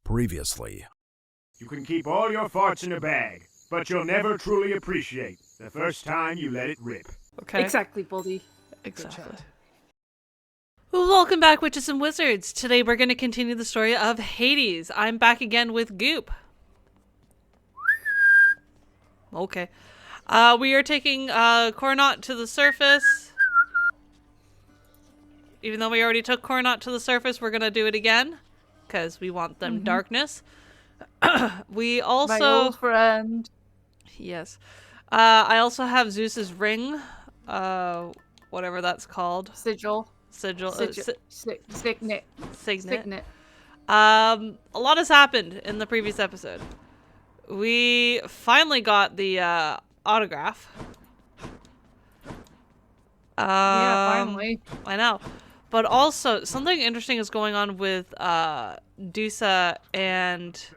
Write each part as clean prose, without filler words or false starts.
Previously. You can keep all your farts in a bag, but you'll never truly appreciate the first time you let it rip. Okay. Exactly, Baldy. Exactly. Well, welcome back, witches and wizards. Today we're going to continue the story of Hades. I'm back again with Goop. Okay. We are taking Coronat to the surface. Even though we already took Coronat to the surface, we're going to do it again. Because we want them darkness. We also... My old friend. Yes. I also have Zeus's ring. Whatever that's called. Sigil. Signet. Signet. A lot has happened in the previous episode. We finally got the autograph. Yeah, finally. I know. But also, something interesting is going on with Dusa and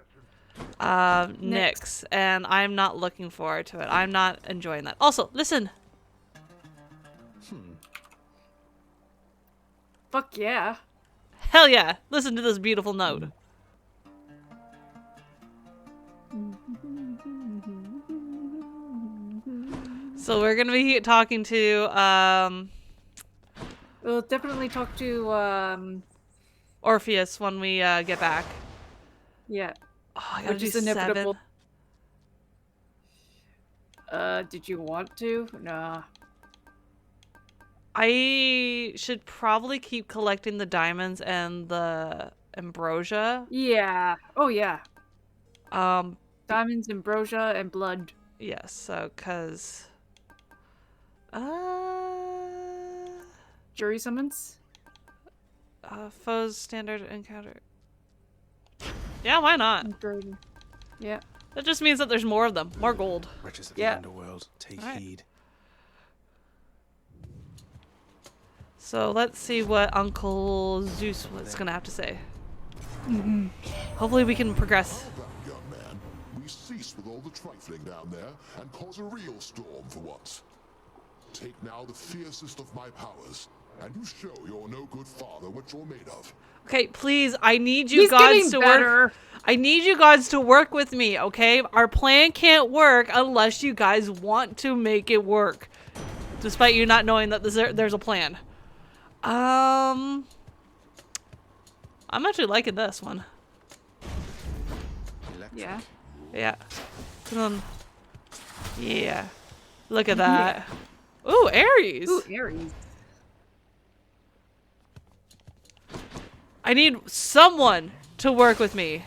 Nyx, and I'm not looking forward to it. I'm not enjoying that. Also, listen. Fuck yeah. Hell yeah. Listen to this beautiful note. So we're gonna be talking to We'll definitely talk to Orpheus when we get back. yeah. Oh, I gotta Which do is inevitable. 7. Did you want to? Nah. I should probably keep collecting the diamonds and the ambrosia. Yeah. Oh yeah. Um, Diamonds, ambrosia, and blood. yes, so, cause... Jury summons? foes standard encounter. Yeah, why not? Yeah. That just means that there's more of them. More gold. Wretches of Yeah. the underworld, take Alright. heed. So let's see what Uncle Zeus was gonna have to say. Hopefully we can progress. Well done, young man. We cease with all the trifling down there and cause a real storm for once. Take now the fiercest of my powers, and you show your no-good father what you're made of. Okay, please, I need you He's guys getting to better. work. I need you guys to work with me, okay? Our plan can't work unless you guys want to make it work. Despite you not knowing that there's a plan. I'm actually liking this one. Yeah. Yeah. Yeah. Look at that. Ooh, Aries. Ooh, Aries. I need someone to work with me.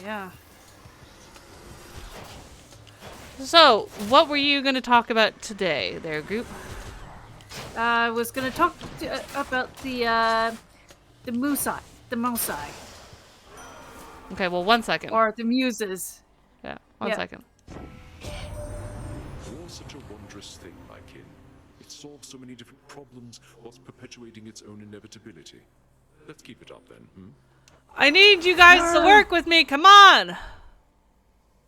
Yeah. So, what were you going to talk about today, there, Goop? I was gonna talk about the Musai. The Mosai. Okay, well, 1 second. Or the Muses. Yeah, one second. War's such a wondrous thing, my kin. It solves so many different problems whilst perpetuating its own inevitability. Let's keep it up then, I need you guys to work with me. Come on.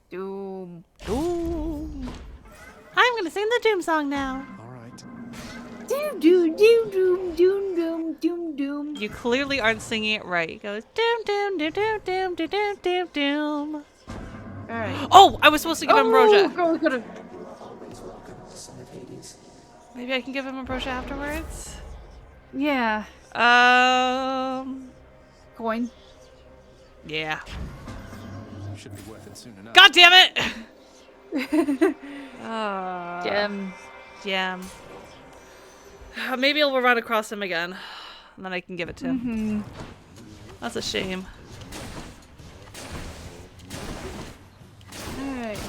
Doom. Doom. I'm going to sing the Doom song now. All right. Doom, doom, doom, doom, doom, doom, doom, doom. You clearly aren't singing it right. It goes doom, doom, doom, doom, doom, doom, doom, doom, doom. Alright. Oh, I was supposed to give him ambrosia. Go, go. Maybe I can give him ambrosia afterwards. Yeah. Coin. Yeah. Should be worth it soon enough. God damn it! Gem. Maybe I'll run across him again, and then I can give it to him. That's a shame. Alright.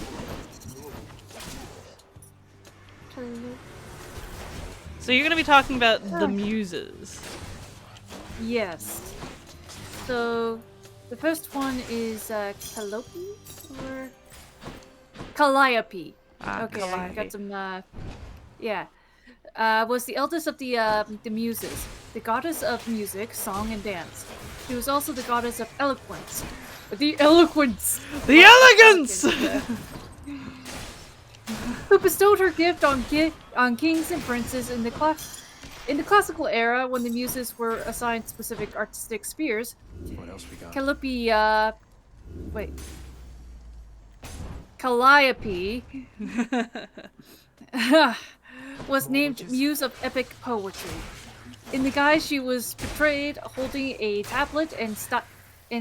So you're gonna be talking about the muses. Yes. So, the first one is Calliope or Calliope. Okay, I Calliope. got some. Yeah. Was the eldest of the muses, the goddess of music, song, and dance. She was also the goddess of eloquence. The eloquence. The elegance! Who bestowed her gift on kings and princes in the In the classical era, when the muses were assigned specific artistic spheres, What else we got? Calliope was named Muse of Epic Poetry. In the guise, she was portrayed holding a tablet and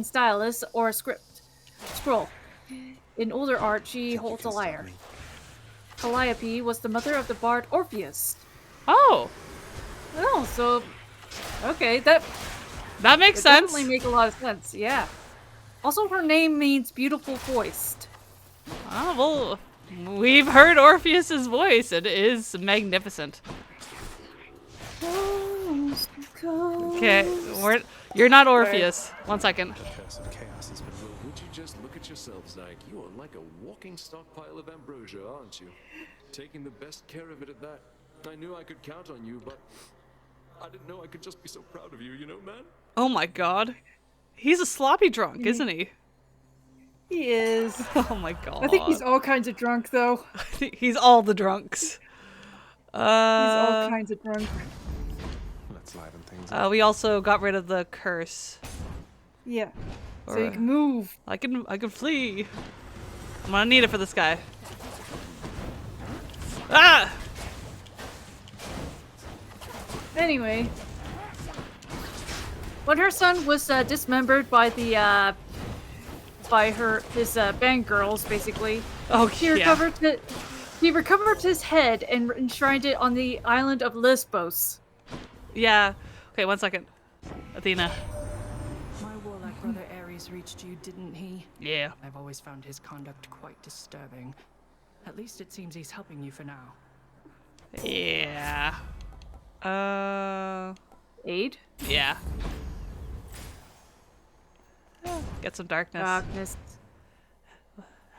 stylus or a scroll. In older art, she holds a lyre. Calliope was the mother of the bard Orpheus. Oh, Oh, so okay, that makes sense. definitely make a lot of sense. Yeah. Also, her name means beautiful voiced. Oh, well, we've heard Orpheus's voice. It is magnificent. Okay, you're not Orpheus. 1 second. The curse of chaos has been ruled. Would you just look at yourself, Zag? You are like a walking stockpile of ambrosia, aren't you? Taking the best care of it at that. I knew I could count on you, but I didn't know I could just be so proud of you, you know, man? Oh my god. He's a sloppy drunk, isn't he? He is. Oh my god. I think he's all kinds of drunk, though. He's all the drunks. He's all kinds of drunk. Let's liven things up. We also got rid of the curse. Yeah. So Or- you can move. I can flee. I'm gonna need it for this guy. Ah! Anyway, when her son was dismembered by the his band girls, basically, Oh he yeah. recovered his head and enshrined it on the island of Lesbos. Yeah. Okay, 1 second. Athena. My warlock brother Ares reached you, didn't he? Yeah. I've always found his conduct quite disturbing. At least it seems he's helping you for now. Yeah. Aid? Yeah. Get some darkness. Darkness.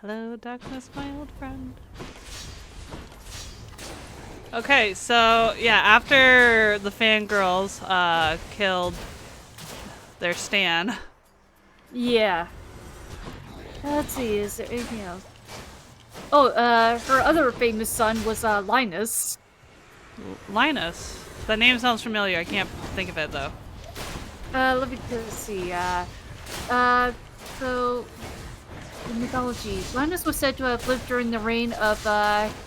Hello, darkness, my old friend. Okay, so yeah, after the fangirls killed their stan. Yeah. Let's see, is there anything else? Oh, her other famous son was Linus. Linus. That name sounds familiar. I can't think of it though. Let me just see. So in mythology, Linus was said to have lived during the reign of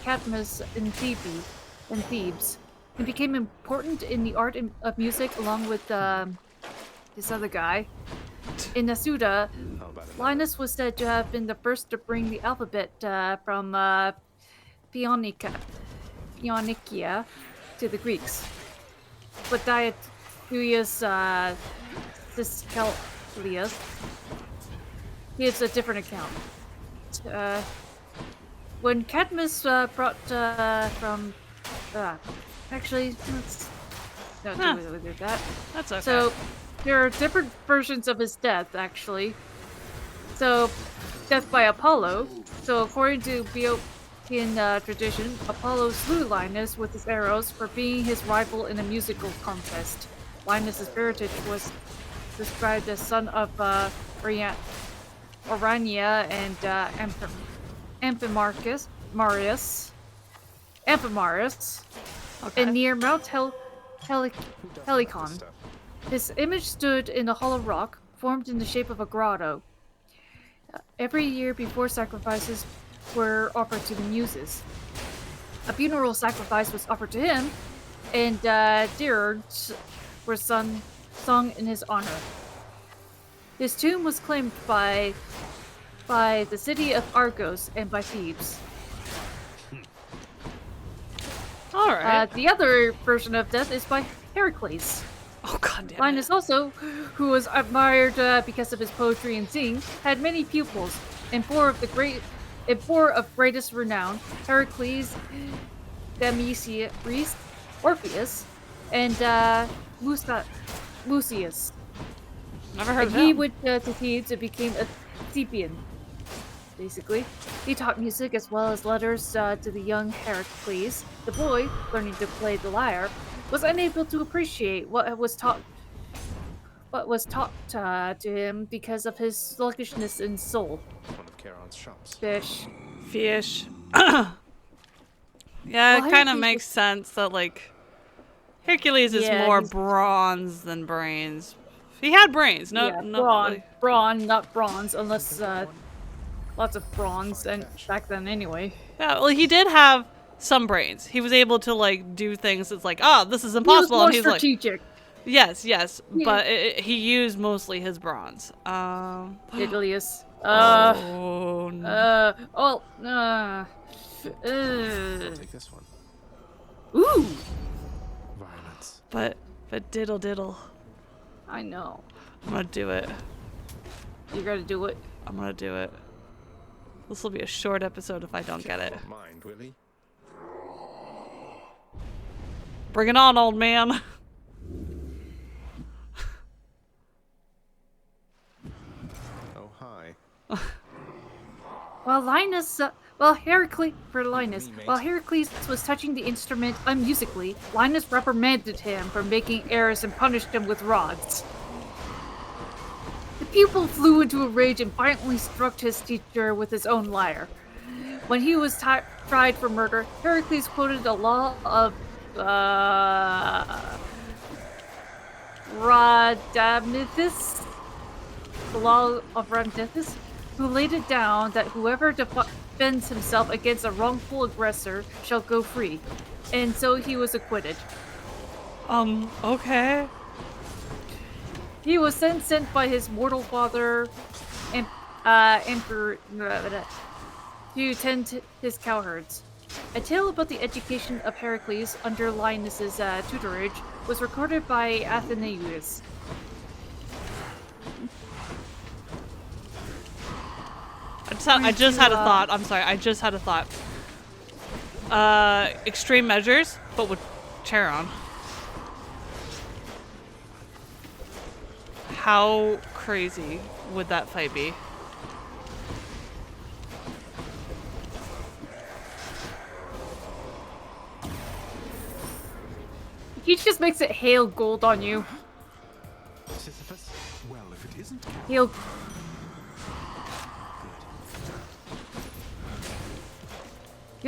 Cadmus in Thebes, and became important in the art of music along with this other guy. In Nasuda, How about it? Linus was said to have been the first to bring the alphabet from Paeonicia to the Greeks. But Dieturius Dyscalculius gives a different account. When Cadmus brought from... actually, let's not do with that. That's okay. So, there are different versions of his death, actually. So, death by Apollo. So, according to Boeotian tradition, Apollo slew Linus with his arrows for being his rival in a musical contest. Linus's parentage was described as son of Orania and Amphimarus, and near Mount Helicon. His image stood in a hollow rock, formed in the shape of a grotto. Every year before sacrifices were offered to the Muses, a funeral sacrifice was offered to him, and dirges were sung in his honor. His tomb was claimed by the city of Argos and by Thebes. All right. The other version of death is by Heracles. Oh god damn it. Linus also, who was admired because of his poetry and singing, had many pupils, and four of greatest renown: Heracles, Demetrius, Orpheus, and Mucius. Never heard And of he him. went to Thebes and became a Thespian. Basically, he taught music as well as letters to the young Heracles. The boy, learning to play the lyre, was unable to appreciate what was taught to him because of his sluggishness in soul. One of Charon's shops. Fish. Fish. Yeah, Well, it kind of Heracles makes sense that like Hercules is Yeah, more he's- bronze than brains. He had brains. No, yeah, no. brawn, brawn, not bronze, unless lots of bronze and back then anyway. Yeah, well, he did have some brains. He was able to like do things. It's like, oh, this is He was impossible, more and he's like, strategic. yes, yes, Yeah. but he used mostly his bronze. Ilias. Oh, no. Take this one. Ooh, Violence. but diddle diddle. I know. I'm gonna do it. You gotta do it. I'm gonna do it. This will be a short episode if I don't get it. Won't mind, will he? Bring it on, old man. Oh, hi. While Heracles was touching the instrument unmusically, Linus reprimanded him for making errors and punished him with rods. The pupil flew into a rage and violently struck his teacher with his own lyre. When he was tried for murder, Heracles quoted a law of Rhadamanthus, the law of Rhadamanthus, who laid it down that whoever defends himself against a wrongful aggressor shall go free, and so he was acquitted. Okay. He was then sent by his mortal father, Emperor, to tend to his cowherds. A tale about the education of Heracles under Linus's tutorage was recorded by Athenaeus. I just had a thought. I'm sorry. I just had a thought. Extreme measures, but with Charon. How crazy would that fight be? He just makes it hail gold on you. Sisyphus? Well, if it isn't... He'll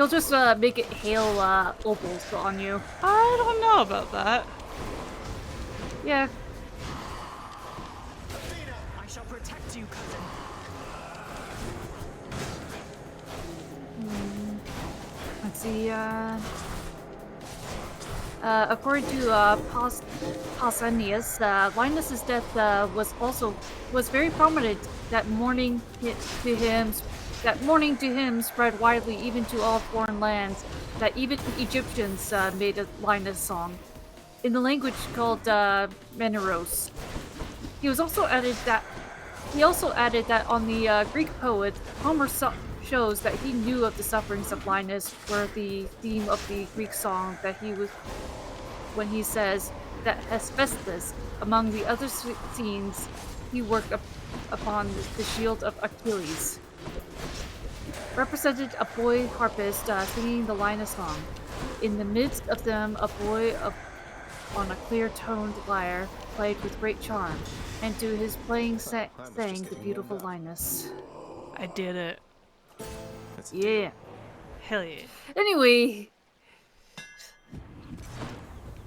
just make it hail opals on you. I don't know about that. Yeah. I shall protect you, cousin. Let's see. According to Pausanias, Linus's death was very prominent. That morning to him spread widely, even to all foreign lands. That even Egyptians made a Linus song in the language called Meneros. He also added that on the Greek poet Homer shows that he knew of the sufferings of Linus were the theme of the Greek song that he was when he says that Hephaestus, among the other scenes, he worked upon the shield of Achilles. Represented a boy harpist singing the Linus song. In the midst of them, a boy on a clear-toned lyre played with great charm, and to his playing sang the beautiful Linus. I did it. Yeah. Hell yeah. Anyway,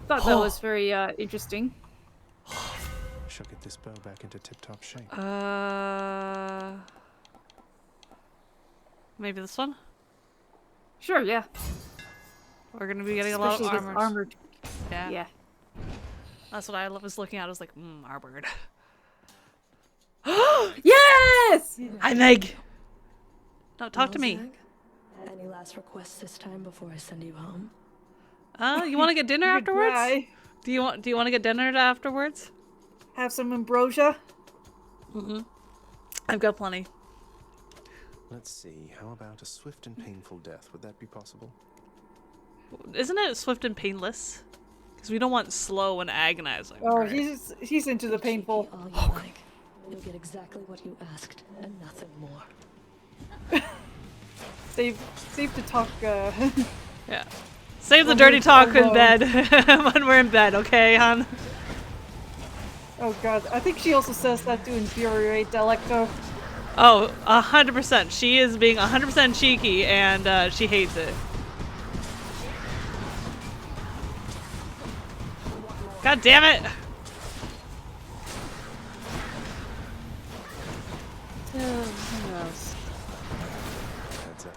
thought that was very interesting. Shall get this bow back into tip-top shape. Maybe this one? Sure, yeah. We're gonna be getting a lot of Especially this armors. armored. Yeah. Yeah. That's what I was looking at. I was like, armored. Yes! Hi, Meg! No, talk to me. Zag? Any last requests this time before I send you home? You want to get dinner afterwards? Try. Do you want to get dinner afterwards? Have some ambrosia. I've got plenty. Let's see, how about a swift and painful death? Would that be possible? Isn't it swift and painless? Because we don't want slow and agonizing. Oh, right? he's into the painful. All you like. You'll get exactly what you asked, and nothing more. Save the talk. Yeah. Save the dirty talk in bed when we're in bed, okay, hon? Oh god, I think she also says that to infuriate Alecto. Oh, 100%. She is being 100% cheeky, and she hates it. God damn it! What else? That's it.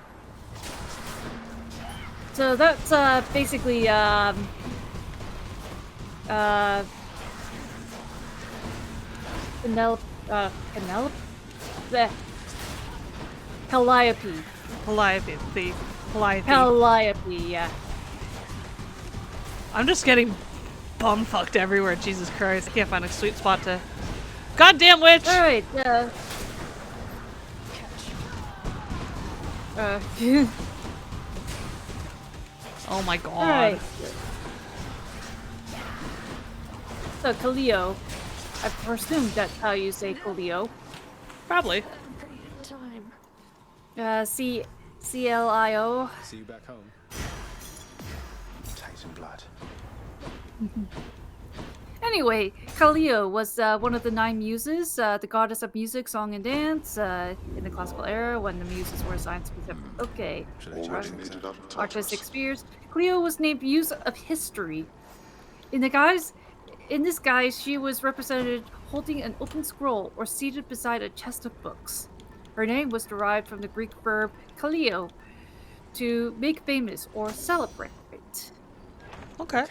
So that's basically Penelope, bleh. Calliope. Calliope, the Calliope. Calliope, yeah. I'm just getting bum-fucked everywhere, Jesus Christ. I can't find a sweet spot to... Goddamn witch! Alright, Oh my god. alright. So, Callio. I presume that's how you say Callio. Probably. Time. C-L-I-O. See you back home. Titan blood. Anyway, Callio was one of the 9 muses, the goddess of music, song, and dance in the classical era when the muses were assigned specific. Okay. Should I check things out? Artistic spheres. Cleo was named Muse of History. In this guise, she was represented holding an open scroll or seated beside a chest of books. Her name was derived from the Greek verb kallio, to make famous or celebrate. Okay.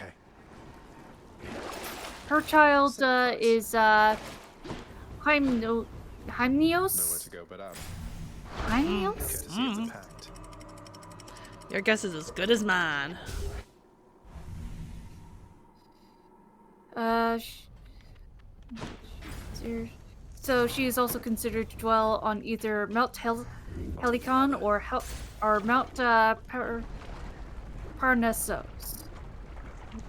Her child is Nowhere Hymnios? to go but up. Hymnios? Okay, see it's a pact. Your guess is as good as mine. So she is also considered to dwell on either Mount Helicon or Mount Parnassus.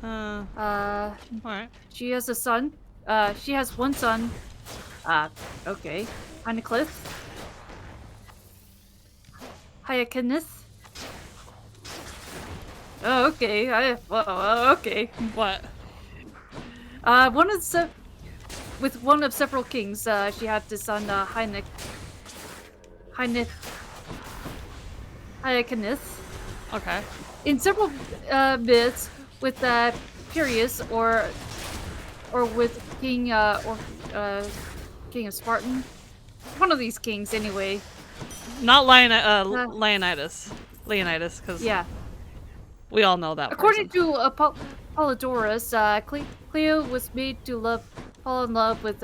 Alright. She has a son. She has one son. Okay. Hyneclith. Hyrcanus. Oh, okay. Okay. What? With one of several kings, she had the son Hyrcanus. Okay. In several myths, with Furies or with King King of Spartan, one of these kings anyway. Not Leonidas. Leonidas, because Yeah. we all know that According person. to Apollodorus, Cleo was made to fall in love with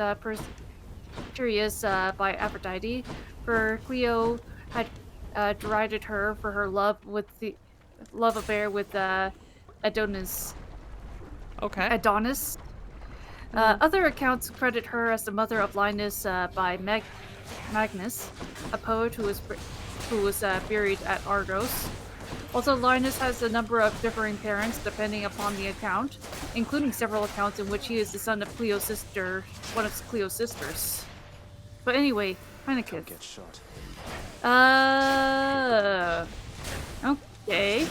Furies by Aphrodite, for Cleo had derided her for her love affair with Adonis. Okay. Adonis. Other accounts credit her as the mother of Linus by Magnus, a poet who was buried at Argos. Also, Linus has a number of differing parents depending upon the account, including several accounts in which he is the son of Cleo's sister, one of Cleo's sisters. But anyway, Heineken. Get shot. Okay.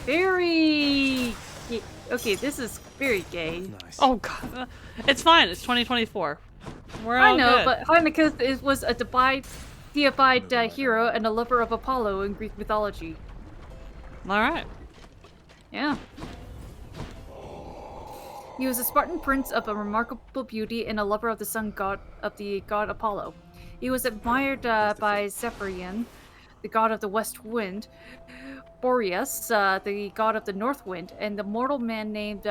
Very... Okay, this is very gay. Nice. Oh god. It's fine. It's 2024. We're all I know, good. but Heineken was a deified hero and a lover of Apollo in Greek mythology. Alright. Yeah. He was a Spartan prince of a remarkable beauty and a lover of the sun god of the god Apollo. He was admired by Zephyrian, the god of the west wind, Boreas, the god of the north wind, and the mortal man named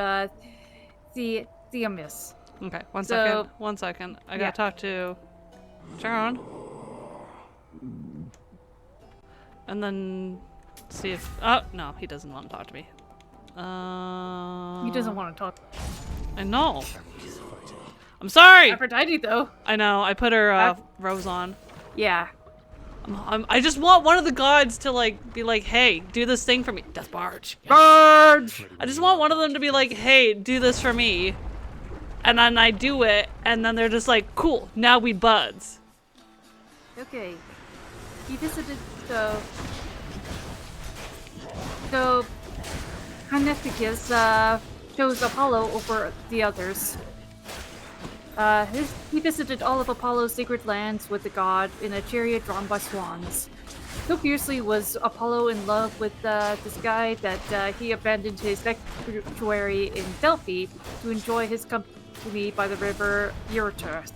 Themis. Okay, one So- second. I Yeah. gotta talk to Charon. And then see if... Oh, no, he doesn't want to talk to me. He doesn't want to talk. I know. I'm sorry! Aphrodite, though. I know, I put her rose on. Yeah. I just want one of the gods to like be like, hey, do this thing for me. Death Barge. Barge! I just want one of them to be like, hey, do this for me. And then I do it, and then they're just like, cool, now we buds. Okay. He visited So Heinecticus chose Apollo over the others. He visited all of Apollo's sacred lands with the god in a chariot drawn by swans. So fiercely was Apollo in love with this guy that he abandoned his sanctuary in Delphi to enjoy his company by the river Eurotas.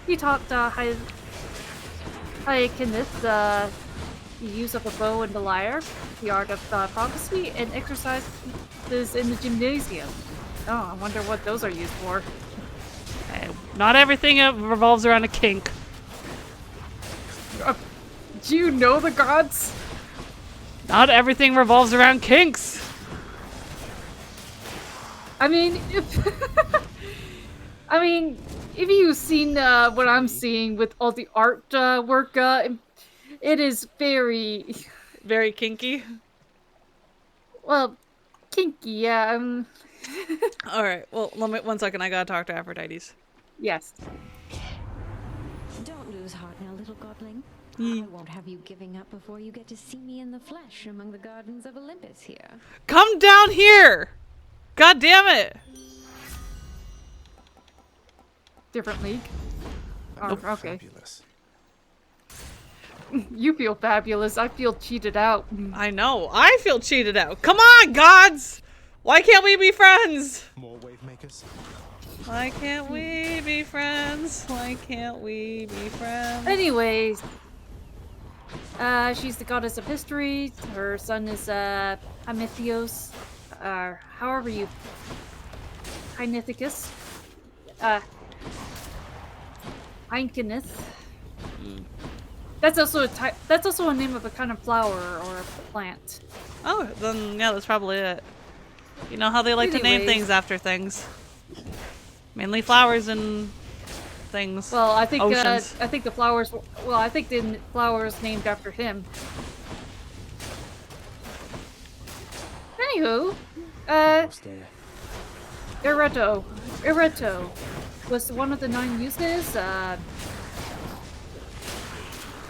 He taught Hyrcanus the use of a bow and the lyre, the art of prophecy, and exercises in the gymnasium. Oh, I wonder what those are used for. Not everything revolves around a kink. Do you know the gods? Not everything revolves around kinks. I mean, if you've seen what I'm seeing with all the art work, it is very, very kinky. Well, kinky, yeah. All right. Well, let me 1 second. I gotta talk to Aphrodite. Yes. Don't lose heart now, little godling. I won't have you giving up before you get to see me in the flesh among the gardens of Olympus here. Come down here! God damn it! Different league. Oh, Nope. okay. Fabulous. You feel fabulous. I feel cheated out. I know. I feel cheated out. Come on, gods! Why can't we be friends? More wave makers. Why can't we be friends? Why can't we be friends? Anyways, she's the goddess of history. Her son is Amithios. However you, Heinithicus. Heinkineth. That's also that's also a name of a kind of flower or a plant. Oh, then yeah, that's probably it. You know how they like to name things after things. Mainly flowers and things. Well, I think Oceans. I think the flowers. Well, I think the flowers named after him. Anywho, Ereto was one of the 9 muses.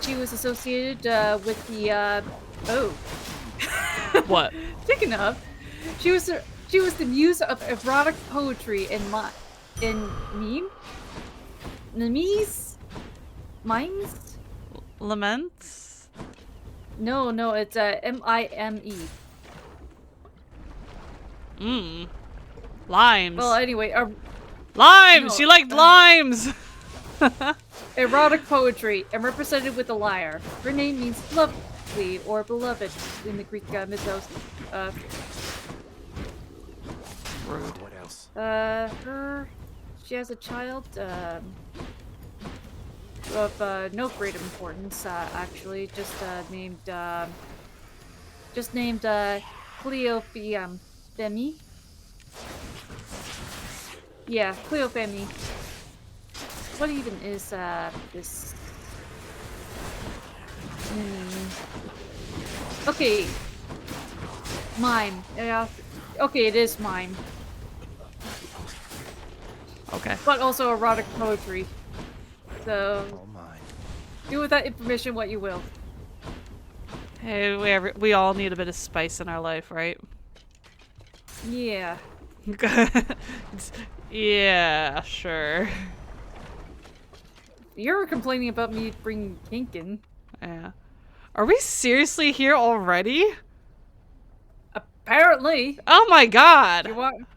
She was associated with the What? Speaking of, she was the muse of erotic poetry in mimes? Laments? No, it's M-I-M-E. Limes. Well, anyway, limes! no, She liked limes! erotic poetry and represented with a lyre. Her name means lovely or beloved in the Greek mythos. Rude. What else? She has a child of no great importance, actually, just named Cleophemi. Yeah, Cleophemi. What even is this? Okay, mime. Yeah. Okay, it is mime. Okay. But also erotic poetry. So All mine. do with that information what you will. Hey, we all need a bit of spice in our life, right? Yeah. Yeah, sure. You're complaining about me bringing kink in. Yeah. Are we seriously here already? Apparently. Oh my god! You want?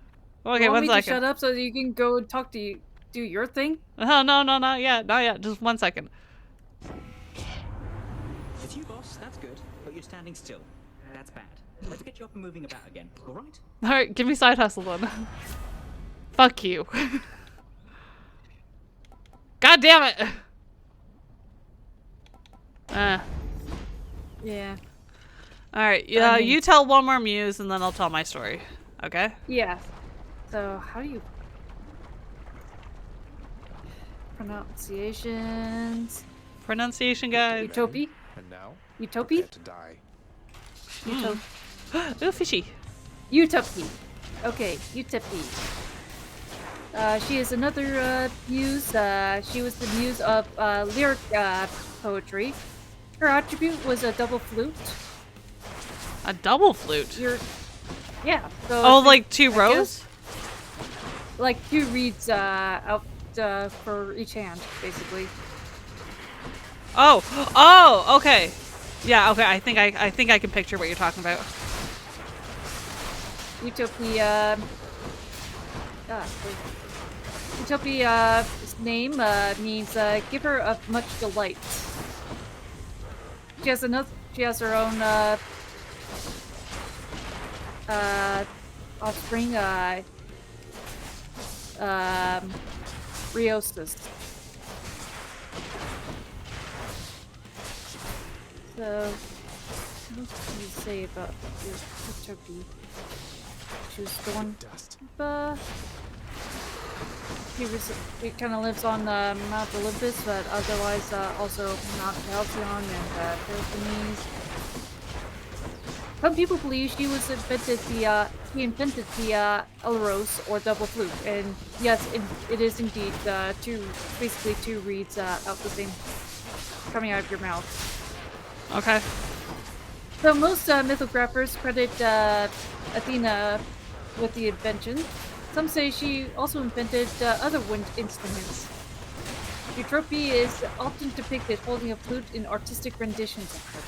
Okay, you want 1 me to second. shut up so that you can go and talk to you, do your thing? No, not yet. Not yet. Just 1 second. It's you, boss. That's good. But you're standing still. That's bad. Let's get you up and moving about again. All right? Alright, give me side hustle then. Fuck you. God damn it! Yeah. Alright, yeah, I mean- you tell one more muse and then I'll tell my story. Okay? Yeah. So how do you pronunciations? Pronunciation guide. Utopia. And now? Utopia. Prepare to die. Ooh, fishy. Utopia. Okay, Utopia. She is another muse. She was the muse of lyric poetry. Her attribute was a double flute. A double flute? Yeah. So Oh, like 2 I rows? guess, like 2 reeds out for each hand, basically. Oh, okay. Yeah, okay, I think I can picture what you're talking about. Utopia. Utopia's name means giver of much delight. She has her own offspring, Rheostis. So, what can you say about this Utopia? She's the one. He kind of lives on Mount Olympus, but otherwise also Mount Halcyon and Peloponnese. Some people believe he invented the Elros or double flute, and yes, it is indeed basically two reeds out the same, coming out of your mouth. Okay. So most mythographers credit Athena with the invention. Some say she also invented other wind instruments. Eutropia is often depicted holding a flute in artistic renditions of her.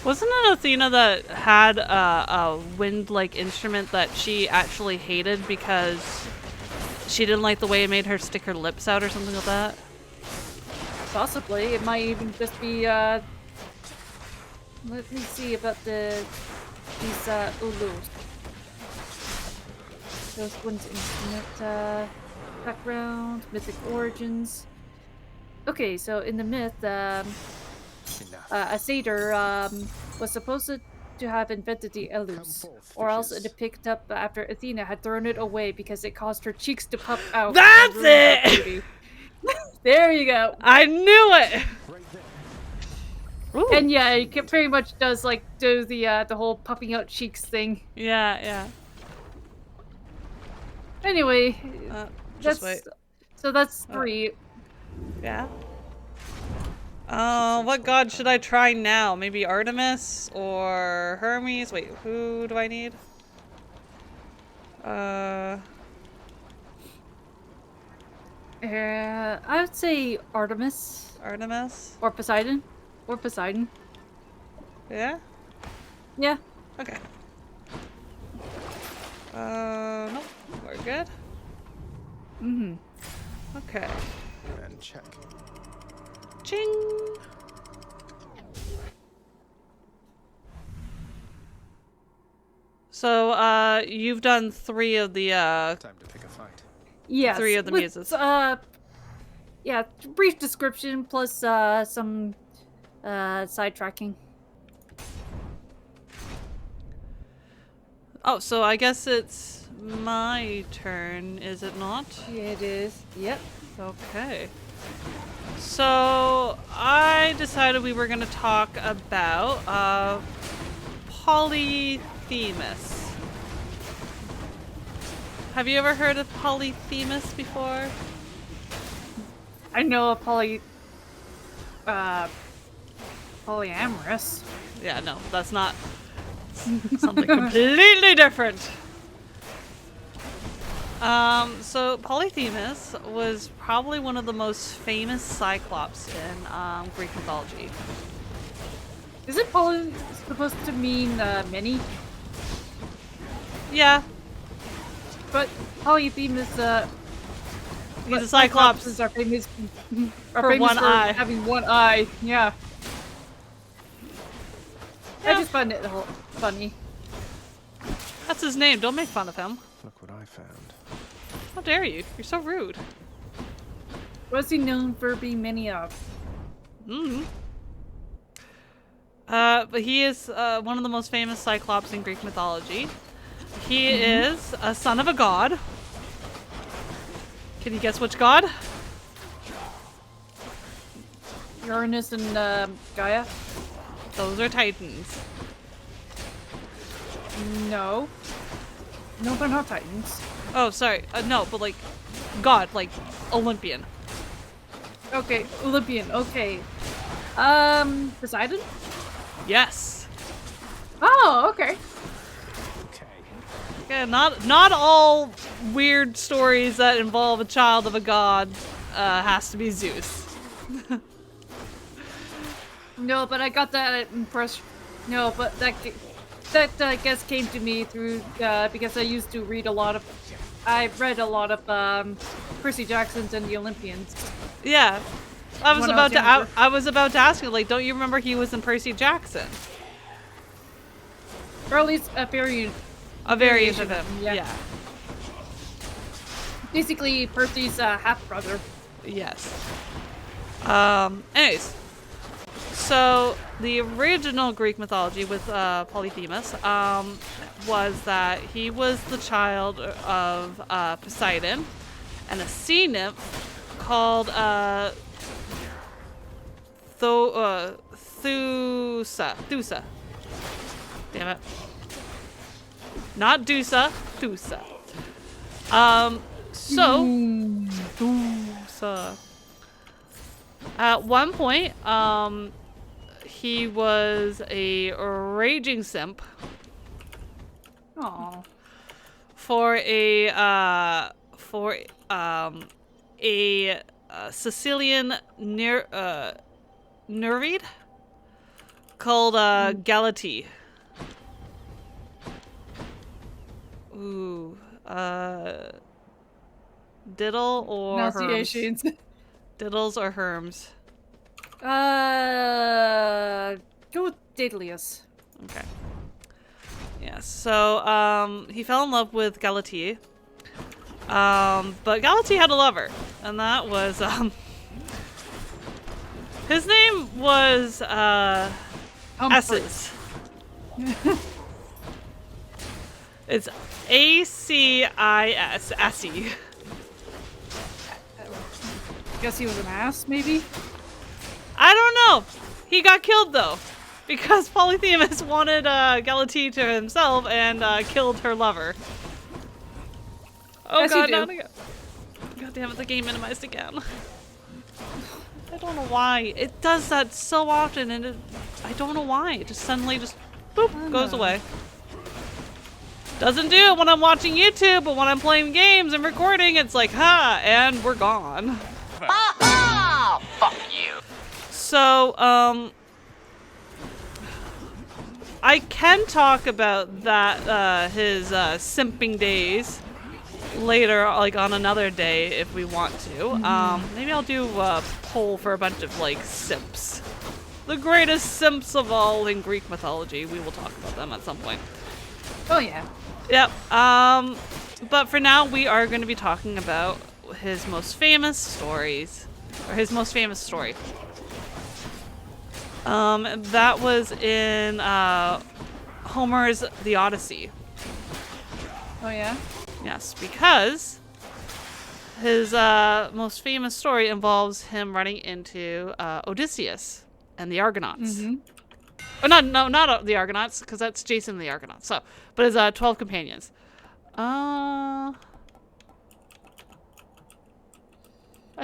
Wasn't it Athena that had a wind-like instrument that she actually hated because she didn't like the way it made her stick her lips out or something like that? Possibly. It might even just be, let me see about these Ulus. Those ones instrument, background, mythic origins. Okay, so in the myth, a satyr was supposed to have invented the Elus, or else it had picked up after Athena had thrown it away because it caused her cheeks to puff out. That's it! There you go. I knew it! Ooh. And yeah, it pretty much does do the whole puffing out cheeks thing. Yeah, yeah. Anyway, just wait. So that's 3. Yeah. What god should I try now? Maybe Artemis or Hermes? Wait, who do I need? I would say Artemis. Artemis? Or Poseidon. Or Poseidon. Yeah? Yeah. Okay. Nope. We're good. Mm-hmm. Okay. And check. Ching! So, you've done 3 of the, Time to pick a fight. Yes. 3 of the muses. Yeah, brief description plus, some, sidetracking. Oh, so I guess it's my turn, is it not? It is. Yep. Okay. So, I decided we were going to talk about, Polyphemus. Have you ever heard of Polyphemus before? I know a polyamorous. Yeah, no, that's not something completely different. So Polyphemus was probably one of the most famous Cyclops in Greek mythology. Is it poly supposed to mean many? Yeah. But Polyphemus, he's a Cyclops. Are famous for one eye. Having one eye, yeah. I just find it funny. That's his name. Don't make fun of him. Look what I found. How dare you? You're so rude. What's he known for being many of? But he is one of the most famous Cyclops in Greek mythology. He is a son of a god. Can you guess which god? Uranus and Gaia? Those are Titans. No. No, they're not Titans. Oh, sorry. No, but like, god, like Olympian. Okay, Olympian. Okay. Poseidon? Yes. Oh, okay. Yeah, not all weird stories that involve a child of a god has to be Zeus. No, but I got that impression. No, but that I guess came to me through because I used to read a lot of. I read a lot of Percy Jackson's and the Olympians. Yeah, I was When I was about to ask you, like, don't you remember he was in Percy Jackson? Or at least a variant. A variation of him. Yeah. Basically, Percy's half brother. Yes. Anyways, so the original Greek mythology with Polyphemus was that he was the child of Poseidon and a sea nymph called Thusa. Damn it. Not Dusa, Thusa. Thusa. At one point, he was a raging simp. Aww. For a Sicilian Nereid called Galati. Ooh, Diddle or Pronunciations. Herms? Diddles or Herms? Go with Daedalus. Okay. Yeah, so he fell in love with Galatea. But Galatea had a lover, and that was his name was S's. It's A-C-I-S, Assie. Guess he was an ass, maybe? I don't know. He got killed though, because Polyphemus wanted Galatea to himself and killed her lover. Oh As god, you do. not again. God damn it, the game minimized again. I don't know why. It does that so often, and I don't know why. It just suddenly just boop goes away. Doesn't do it when I'm watching YouTube, but when I'm playing games and recording, it's like, ha, and we're gone. Ha! Fuck you. So, I can talk about that, his simping days later, like on another day if we want to. Maybe I'll do a poll for a bunch of, like, simps. The greatest simps of all in Greek mythology. We will talk about them at some point. Oh, yeah. Yep. But for now, we are going to be talking about his most famous stories, or his most famous story. That was in Homer's The Odyssey. Oh, yeah? Yes, because his most famous story involves him running into Odysseus and the Argonauts. Oh, not the Argonauts, because that's Jason and the Argonauts. So, but his 12 companions. I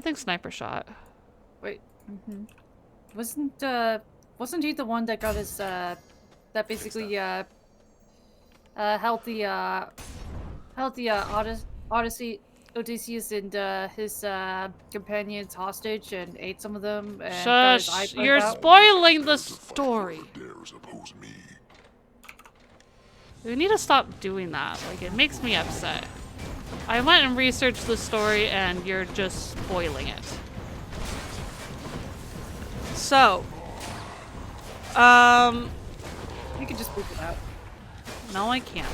think Sniper Shot. Wait. Wasn't he the one that got his that basically held the Odysseus and his companions hostage and ate some of them and got his eye Shush! poked You're out? spoiling the story. Dares oppose me. We need to stop doing that. Like, it makes me upset. I went and researched the story and you're just spoiling it. So, You could just poop it out. no, I can't.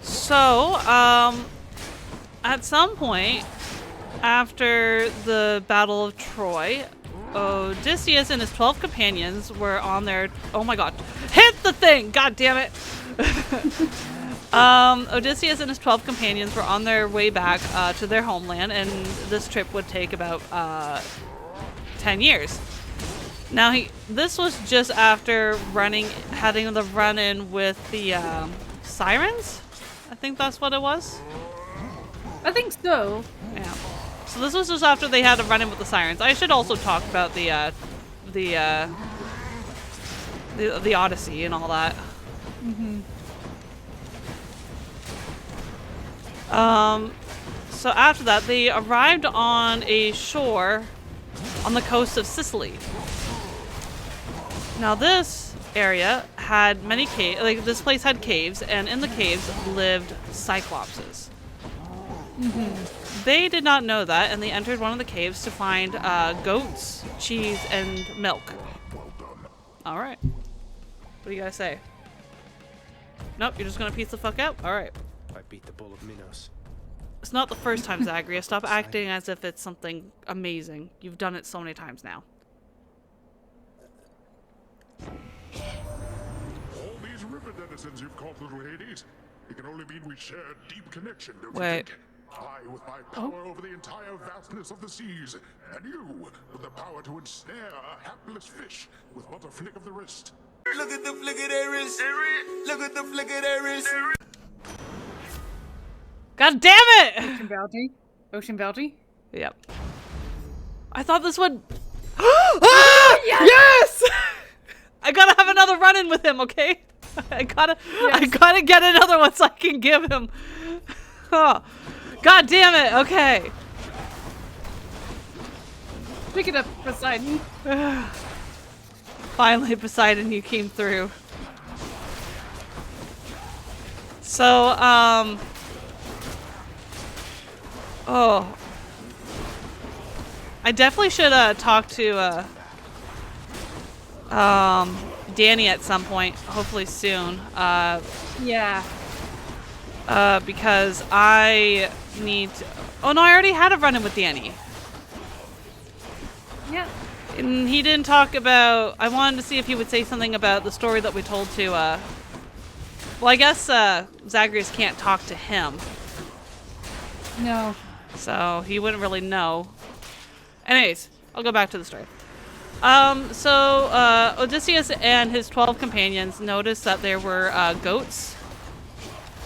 So, at some point after the Battle of Troy, Odysseus and his 12 companions were on their... Oh my god. Hit the thing! God damn it! Odysseus and his 12 companions were on their way back to their homeland, and this trip would take about 10 years. Now, this was just after having the run-in with the Sirens? I think that's what it was. I think so. Yeah. So this was just after they had a run-in with the Sirens. I should also talk about the Odyssey and all that. So after that, they arrived on a shore on the coast of Sicily. Now this area had many caves, like this place had caves, and in the caves lived cyclopses. They did not know that, and they entered one of the caves to find goats, cheese, and milk. All right. What do you guys say? Nope, you're just gonna piece the fuck out? All right. I beat the bull of Minos. It's not the first time, Zagreus. Stop acting as if it's something amazing. You've done it so many times now. All these river denizens you've caught, little Hades, it can only mean we share a deep connection, don't you Wait. think? I with my power over the entire vastness of the seas, and you with the power to ensnare a hapless fish with but a flick of the wrist. Look at the flick of their wrist. Look at the flick of their wrist. God damn it! Ocean bounty. Ocean bounty. Yep. I thought this would. Ah! Yes! I gotta have another run-in with him, okay? I gotta get another one so I can give him. Oh. God damn it! Okay. Pick it up, Poseidon. Finally, Poseidon, you came through. So, oh. I definitely should talk to Danny at some point, hopefully soon. Yeah. Because I need to... Oh no, I already had a run-in with Danny. Yeah. And he didn't talk about... I wanted to see if he would say something about the story that we told to... Well, I guess Zagreus can't talk to him. No. So he wouldn't really know. Anyways, I'll go back to the story. So Odysseus and his 12 companions noticed that there were goats,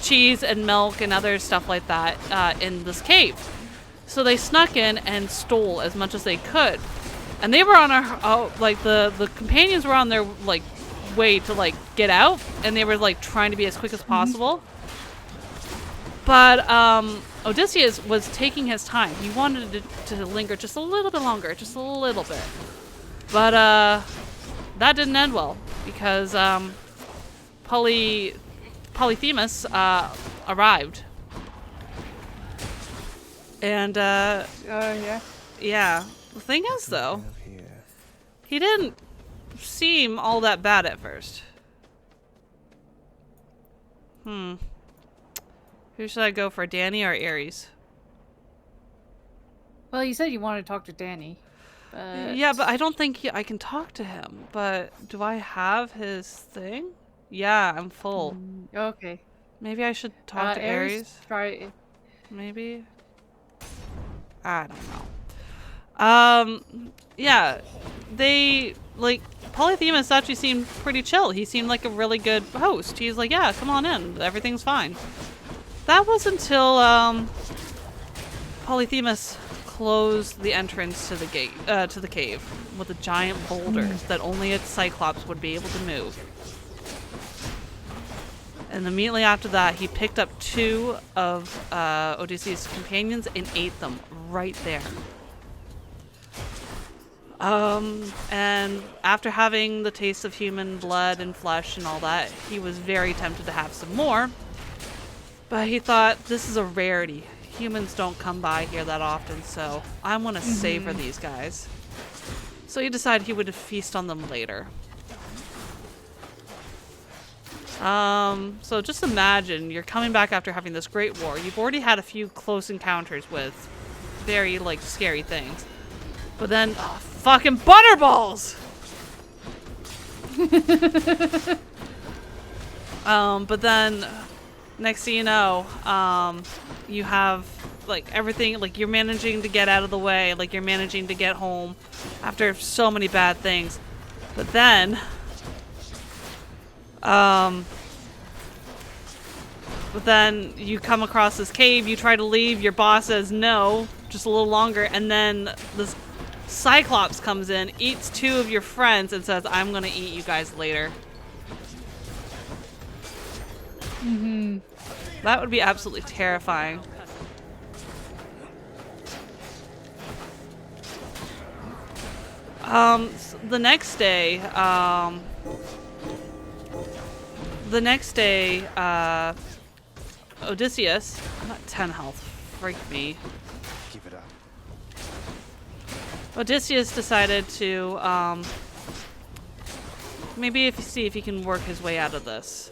cheese, and milk, and other stuff like that in this cave. So they snuck in and stole as much as they could. And they were on the companions were on their way to get out, and they were trying to be as quick as possible. But Odysseus was taking his time. He wanted to linger just a little bit longer, just a little bit. But that didn't end well because Polyphemus arrived. And yeah. The thing is, though, he didn't seem all that bad at first. Who should I go for, Danny or Ares? Well, you said you wanted to talk to Danny. But... Yeah, but I don't think I can talk to him. But do I have his thing? Yeah, I'm full. Okay. Maybe I should talk to Ares. Try it. Maybe. I don't know. Yeah, they Polyphemus actually seemed pretty chill. He seemed like a really good host. He's like, yeah, come on in. Everything's fine. That was until Polyphemus closed the entrance to the gate, to the cave with a giant boulder that only a Cyclops would be able to move. And immediately after that, he picked up 2 of Odysseus' companions and ate them right there. And after having the taste of human blood and flesh and all that, he was very tempted to have some more. But he thought, this is a rarity. Humans don't come by here that often, so I want to savor these guys. So he decided he would feast on them later. So just imagine you're coming back after having this great war. You've already had a few close encounters with very, scary things. But then, fucking butterballs! But then, next thing you know, you have, everything, you're managing to get out of the way, you're managing to get home after so many bad things. But then, you come across this cave, you try to leave, your boss says no, just a little longer, and then this Cyclops comes in, eats 2 of your friends, and says, I'm gonna eat you guys later. That would be absolutely terrifying. The next day, Odysseus, I'm at 10 health, freak me. Give it up. Odysseus decided to, maybe see if he can work his way out of this.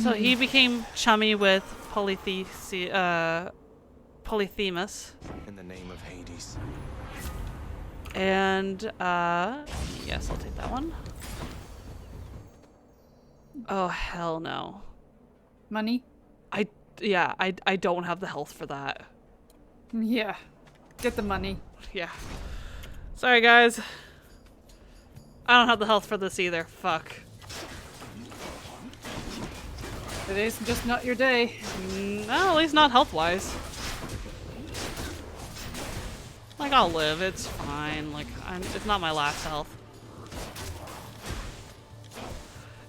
So he became chummy with Polyphemus. In the name of Hades. And, yes, I'll take that one. Oh, hell no. Money? I don't have the health for that. Yeah. Get the money. Yeah. Sorry, guys. I don't have the health for this either. Fuck. Today's just not your day. No, at least not health-wise. Like, I'll live. It's fine. Like, it's not my last health.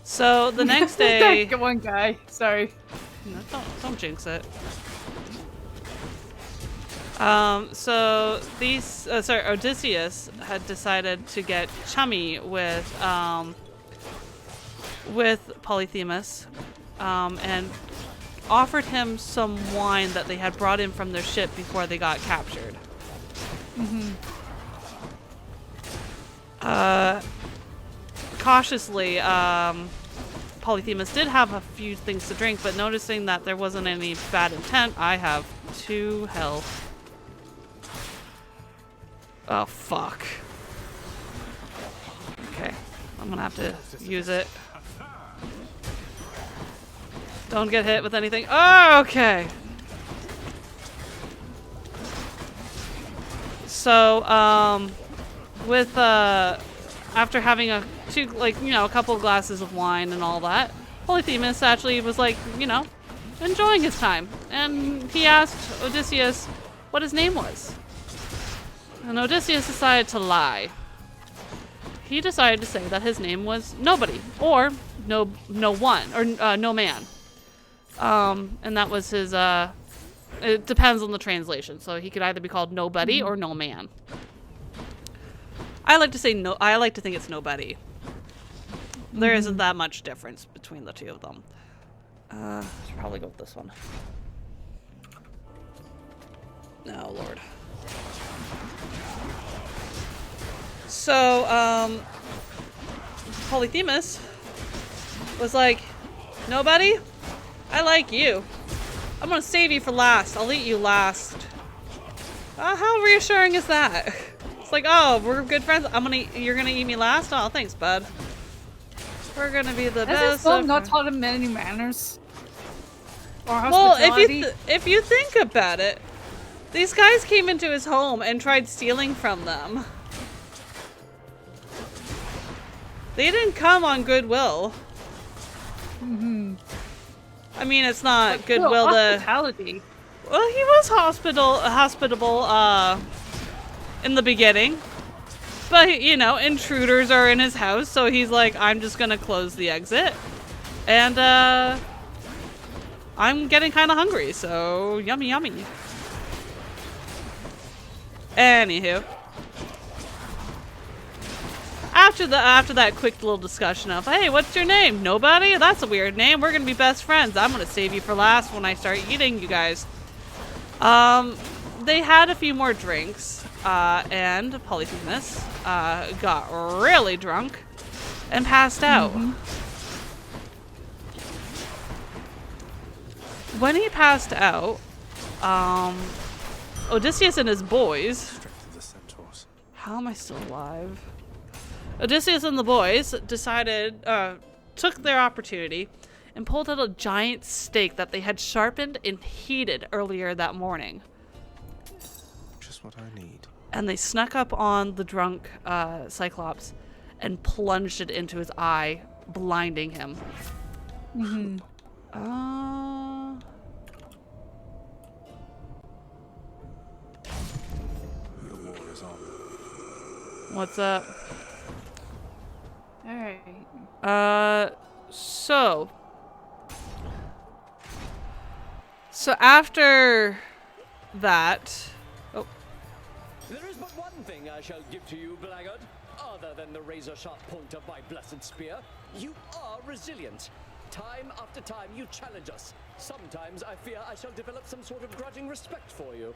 So, the next day... That one guy. Sorry. No, don't jinx it. So Odysseus had decided to get chummy with Polyphemus, and offered him some wine that they had brought in from their ship before they got captured. Cautiously, Polyphemus did have a few things to drink, but noticing that there wasn't any bad intent, I have 2 health. Oh, fuck. Okay, I'm gonna have to use it. Don't get hit with anything. Oh, okay. So, after having a couple of glasses of wine and all that, Polyphemus actually was like, enjoying his time. And he asked Odysseus what his name was. And Odysseus decided to lie. He decided to say that his name was Nobody, or no one, or no man. And that was his, it depends on the translation. So he could either be called Nobody or No Man. I like to think it's Nobody. There isn't that much difference between the two of them. Should probably go with this one. Oh, Lord. So, Polyphemus was like, Nobody? I like you. I'm gonna save you for last. I'll eat you last. How reassuring is that? It's like, oh, we're good friends. You're gonna eat me last? Oh, thanks, bud. We're gonna be the best. Has his mom not taught him many manners? Or well, hospitality? if you think about it, these guys came into his home and tried stealing from them. They didn't come on goodwill. I mean, it's not goodwill to... Hospitality. Well, he was hospitable in the beginning. But, intruders are in his house, so he's like, I'm just gonna close the exit. And, I'm getting kind of hungry, so yummy, yummy. Anywho. After that quick little discussion of, hey, what's your name? Nobody? That's a weird name. We're gonna be best friends. I'm gonna save you for last when I start eating you guys. They had a few more drinks, and Polyphemus got really drunk and passed out. When he passed out, Odysseus and his boys... How am I still alive? Odysseus and the boys decided, took their opportunity and pulled out a giant stake that they had sharpened and heated earlier that morning. Just what I need. And they snuck up on the drunk Cyclops and plunged it into his eye, blinding him. The war is on. What's up? Alright. So after that... Oh. There is but one thing I shall give to you, blackguard. other than the razor-sharp point of my blessed spear. You are resilient. Time after time, you challenge us. Sometimes I fear I shall develop some sort of grudging respect for you.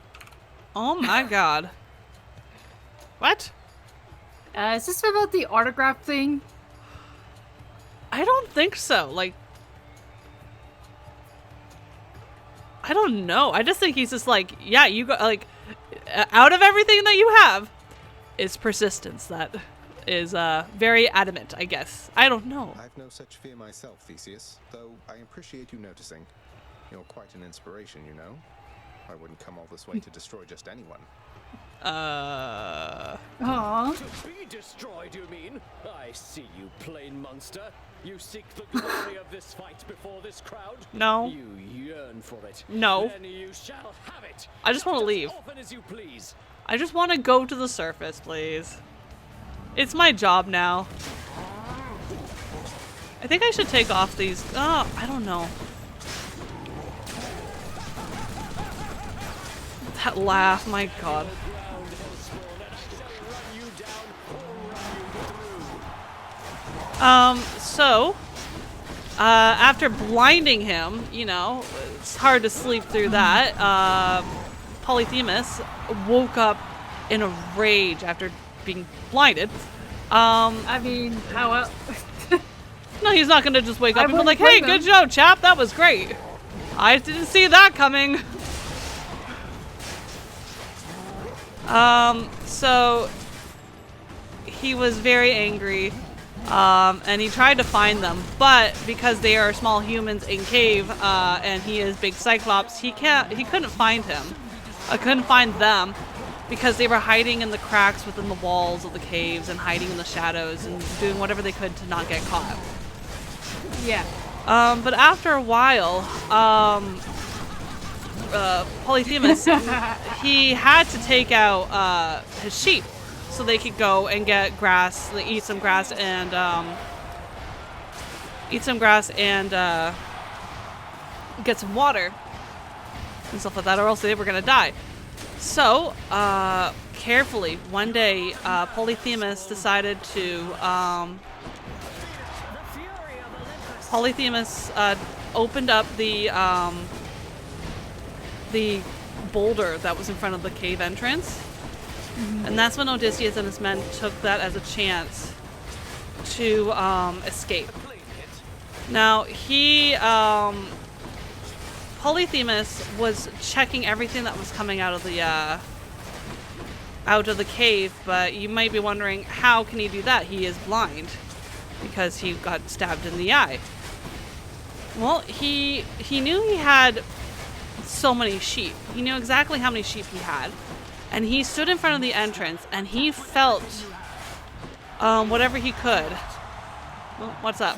Oh my god. What? Is this about the autograph thing? I don't think so. Like, I don't know. I just think he's just like, yeah, you go, like, out of everything that you have, is persistence that is very adamant, I guess. I don't know. I've no such fear myself, Theseus, though I appreciate you noticing. You're quite an inspiration, you know. I wouldn't come all this way to destroy just anyone. Aww. To be destroyed, you mean? I see you, plain monster. You seek the glory of this fight before this crowd? No. You yearn for it. No. Then you shall have it. I just want to leave. As often as you please. I just want to go to the surface, please. It's my job now. I think I should take off these. Oh, I don't know. That laugh, my god. After blinding him, you know, it's hard to sleep through that. Polyphemus woke up in a rage after being blinded. I mean, how else? No, he's not gonna just wake up and be like, hey, good job, chap, that was great. I didn't see that coming. So he was very angry, and he tried to find them, but because they are small humans in cave, and he is big Cyclops, he couldn't find him. I couldn't find them because they were hiding in the cracks within the walls of the caves and hiding in the shadows and doing whatever they could to not get caught. Yeah. But after a while, Polyphemus, he had to take out his sheep so they could go and get grass, eat some grass and get some water and stuff like that, or else they were gonna die. So, carefully, one day, Polyphemus decided to opened up the boulder that was in front of the cave entrance. Mm-hmm. And that's when Odysseus and his men took that as a chance to escape. Now, Polyphemus was checking everything that was coming out of the cave, but you might be wondering, how can he do that? He is blind because he got stabbed in the eye. Well, he knew he had so many sheep. He knew exactly how many sheep he had. And he stood in front of the entrance and he felt whatever he could. Well, what's up?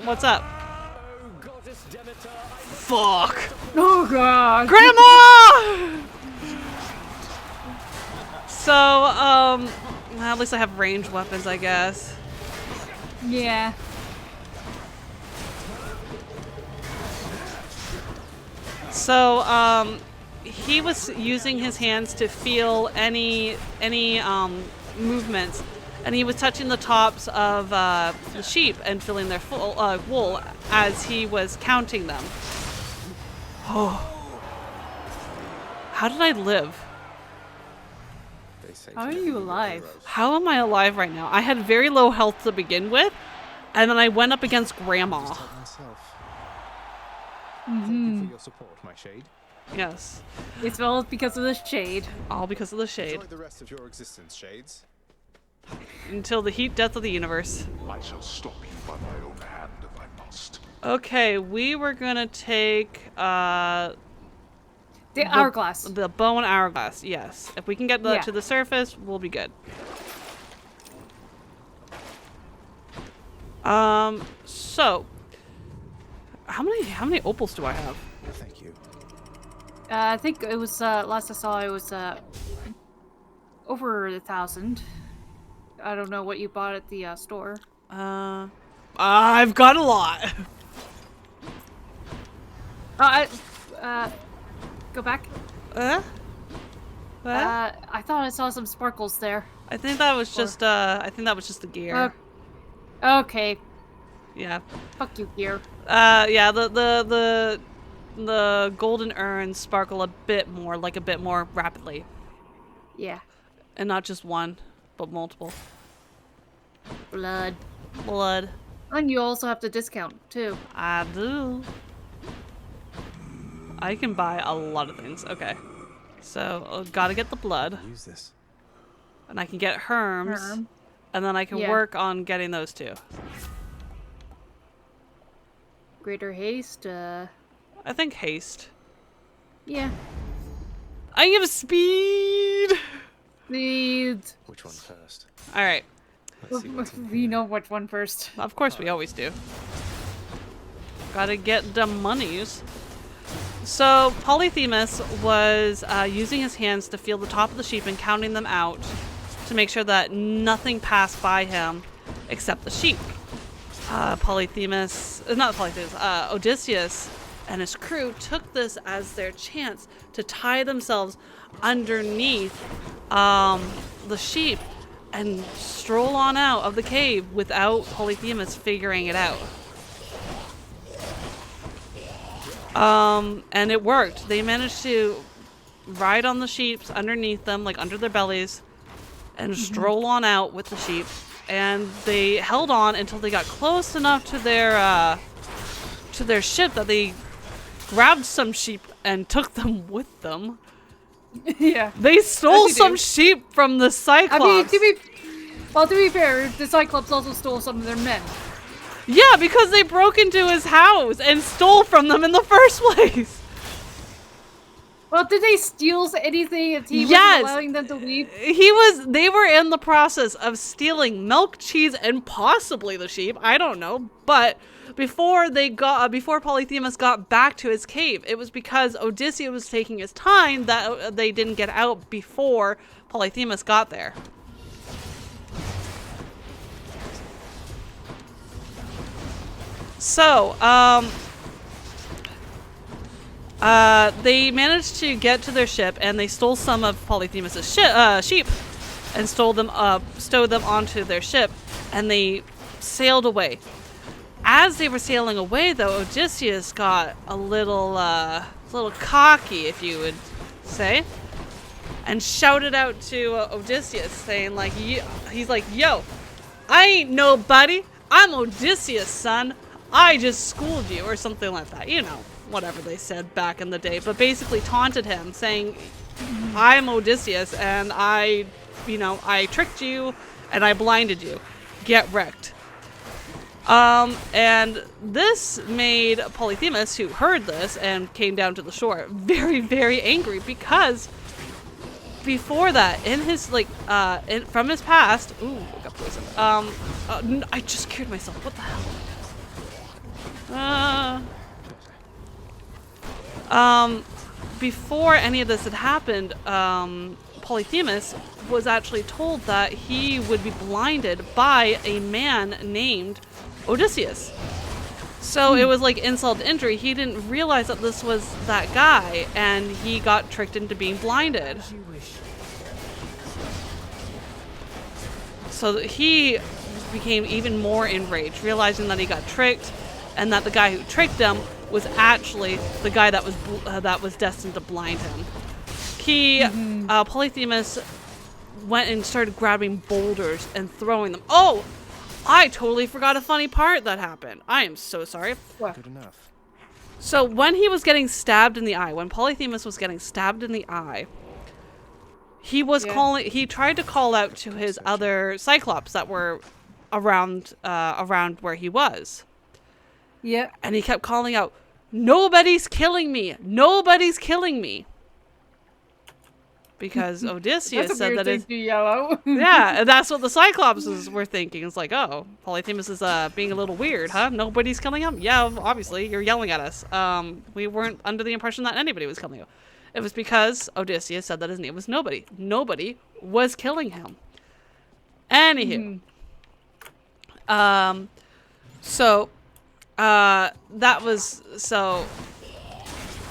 What's up? Fuck. Oh god. Grandma! So, at least I have ranged weapons, I guess. Yeah. So, he was using his hands to feel any movements, and he was touching the tops of the sheep and feeling their full wool as he was counting them. Oh. How did I live? How are you alive? How am I alive right now? I had very low health to begin with, and then I went up against Grandma. Thank you for your support, my shade. Yes. It's all because of the shade. All because of the shade. Enjoy the rest of your existence, shades. Until the heat death of the universe. I shall stop you by my own hand if I must. Okay, we were gonna take the hourglass. The bow and hourglass, yes. If we can get to the surface, we'll be good. So how many opals do I have? Thank you. I think it was last I saw it was over 1,000. I don't know what you bought at the store. I've got a lot. Go back. What? I thought I saw some sparkles there. I think that was just the gear. Okay. Yeah. Fuck you, gear. Yeah, the golden urns sparkle a bit more rapidly. Yeah. And not just one, but multiple. Blood. Blood. And you also have the discount, too. I do. I can buy a lot of things. Okay. So, gotta get the blood. Use this. And I can get Herms. And then I can work on getting those two. Greater haste, I think haste. Yeah. I have speed! Speed. Which one first? Alright. We know which one first. Of course we always do. Gotta get the monies. So, Polyphemus was using his hands to feel the top of the sheep and counting them out to make sure that nothing passed by him except the sheep. Odysseus and his crew took this as their chance to tie themselves underneath the sheep and stroll on out of the cave without Polyphemus figuring it out. And it worked. They managed to ride on the sheep underneath them, like under their bellies, and stroll on out with the sheep. And they held on until they got close enough to their ship that they grabbed some sheep and took them with them. Yeah. They stole some sheep from the Cyclops. I mean, to be fair, the Cyclops also stole some of their men. Yeah, because they broke into his house and stole from them in the first place. Well, did they steal anything if he was allowing them to leave? They were in the process of stealing milk, cheese, and possibly the sheep. I don't know. But before Polyphemus got back to his cave, it was because Odysseus was taking his time that they didn't get out before Polyphemus got there. So, they managed to get to their ship, and they stole some of Polyphemus's sheep, and stowed them onto their ship, and they sailed away. As they were sailing away, though, Odysseus got a little cocky, if you would say, and shouted out to Odysseus, saying like, he's like, "Yo, I ain't nobody. I'm Odysseus, son. I just schooled you," or something like that. You know, whatever they said back in the day. But basically taunted him, saying, "I'm Odysseus, and I tricked you, and I blinded you. Get wrecked." And this made Polyphemus, who heard this and came down to the shore, very, very angry, because before that, in his from his past, ooh, I got poisoned. I just cured myself. What the hell? Before any of this had happened, Polyphemus was actually told that he would be blinded by a man named Odysseus. So it was like insult to injury. He didn't realize that this was that guy, and he got tricked into being blinded. So he became even more enraged, realizing that he got tricked, and that the guy who tricked him was actually the guy that was destined to blind him. Polyphemus went and started grabbing boulders and throwing them. Oh, I totally forgot a funny part that happened. I am so sorry. Good enough. So when he was getting stabbed in the eye, when Polyphemus was getting stabbed in the eye, he was he tried to call out to his other Cyclops that were around where he was. Yeah. And he kept calling out, "Nobody's killing me! Nobody's killing me!" Because Odysseus said that it's yellow. yeah, and that's what the Cyclopses were thinking. It's like, oh, Polyphemus is being a little weird, huh? Nobody's killing him? Yeah, obviously, you're yelling at us. We weren't under the impression that anybody was killing you. It was because Odysseus said that his name was Nobody. Nobody was killing him. Anywho.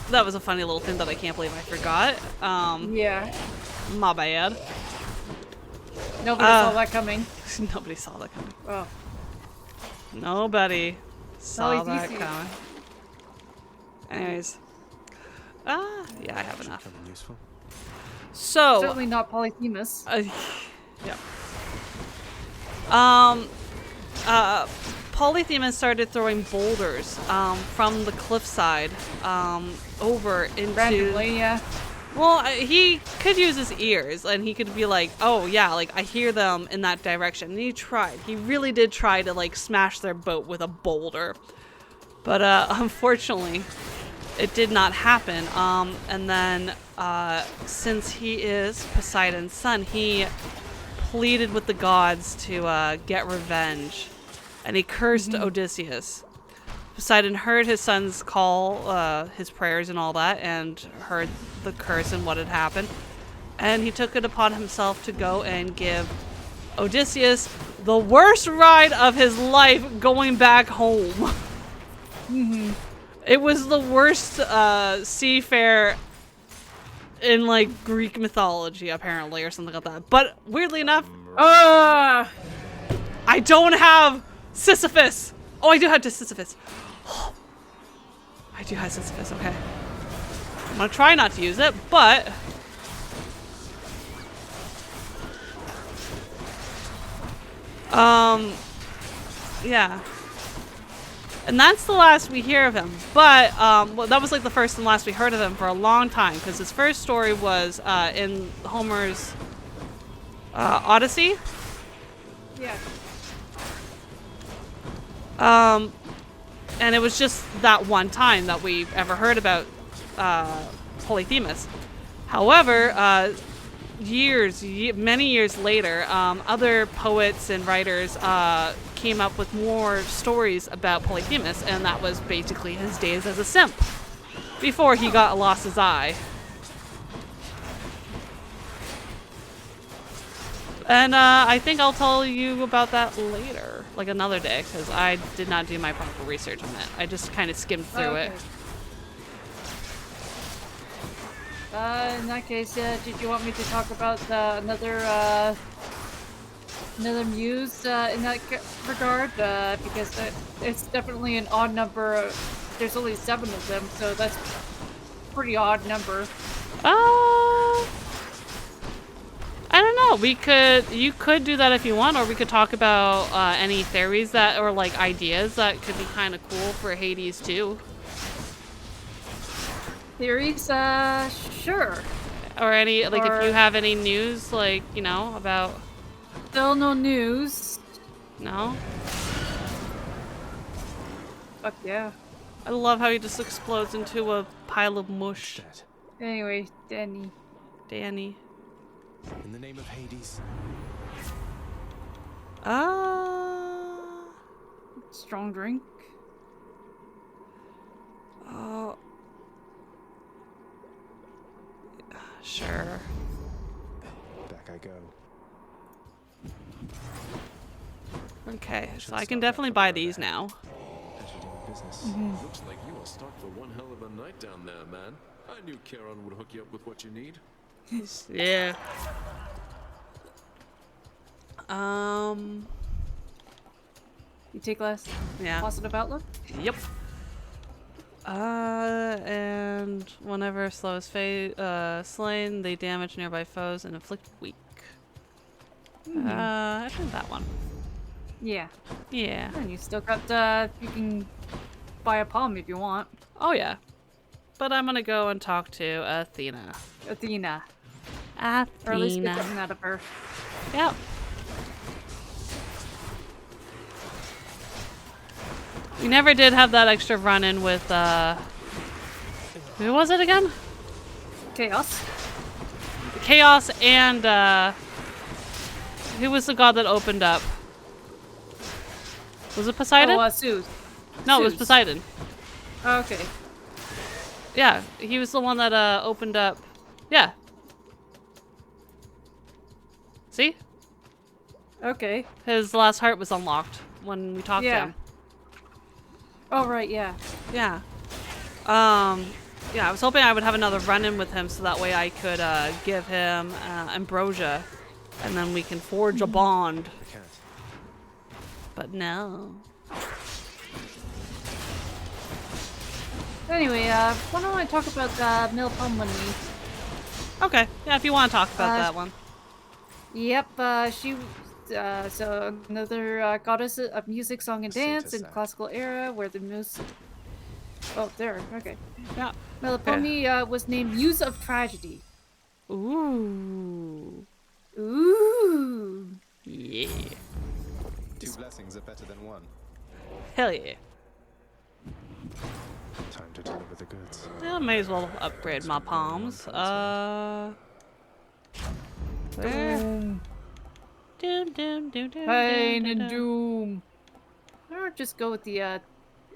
That was a funny little thing that I can't believe I forgot. Yeah. My bad. Nobody saw that coming. Nobody saw that coming. Oh. Nobody saw that easy. coming. Anyways. Yeah, I have enough. So. Certainly not Polyphemus. Yeah. Polyphemus started throwing boulders from the cliffside over into. Randomly, yeah. Well, he could use his ears, and he could be like, "Oh yeah, like I hear them in that direction." And he tried. He really did try to like smash their boat with a boulder, but unfortunately, it did not happen. And then since he is Poseidon's son, he pleaded with the gods to get revenge, and he cursed Odysseus. Poseidon heard his son's call, his prayers and all that, and heard the curse and what had happened. And he took it upon himself to go and give Odysseus the worst ride of his life going back home. It was the worst seafare in like Greek mythology, apparently, or something like that. But weirdly enough, I don't have Sisyphus. Oh, I do have Sisyphus. I do have Sisyphus, okay. I'm gonna try not to use it, but yeah. And that's the last we hear of him. But well, that was like the first and last we heard of him for a long time, because his first story was in Homer's Odyssey. Yeah. And it was just that one time that we ever heard about Polyphemus. However, many years later, other poets and writers came up with more stories about Polyphemus, and that was basically his days as a simp before he lost his eye. And I think I'll tell you about that later, like another day, because I did not do my proper research on it. I just kind of skimmed through it. In that case, did you want me to talk about another muse in that regard? Because it's definitely an odd number. There's only 7 of them, so that's a pretty odd number. I don't know. You could do that if you want, or we could talk about any theories that, or like ideas that could be kind of cool for Hades too. Theories, sure. Or any, like, if you have any news, like, you know, about. Still no news. No. Fuck yeah. I love how he just explodes into a pile of mush. Anyway, Danny. In the name of Hades. Strong drink. Sure. Back I go. Okay, so I can definitely buy these now. Looks like you are stocked for one hell of a night down there, man. I knew Charon would hook you up with what you need. Yeah. You take less? Yeah. Positive outlook? Yep. And whenever slow is slain, they damage nearby foes and inflict weak. I think that one. Yeah. Yeah. And you still got, you can buy a palm if you want. Oh yeah. But I'm gonna go and talk to Athena. Athena. Or at least get something out of her. Yep. We never did have that extra run-in with, who was it again? Chaos. Chaos and, who was the god that opened up? Was it Poseidon? Oh, Zeus. No, it was Poseidon. Okay. Yeah, he was the one that, opened up. Yeah. See? Okay. His last heart was unlocked when we talked to him. Oh, right, yeah. Yeah. Yeah, I was hoping I would have another run-in with him so that way I could give him ambrosia, and then we can forge a bond. But no. Anyway, why don't I talk about Melpomene? Okay, yeah, if you want to talk about that one. Yep, so another goddess of music, song, and dance in classical era where the music... Oh, there, okay. Yeah. Melpomene was named Muse of Tragedy. Ooh. Ooh. Yeah. 2 blessings are better than 1. Hell yeah. Time to deliver the goods. Yeah, may as well upgrade my palms. There. Doom. Pain and doom. Or just go with the I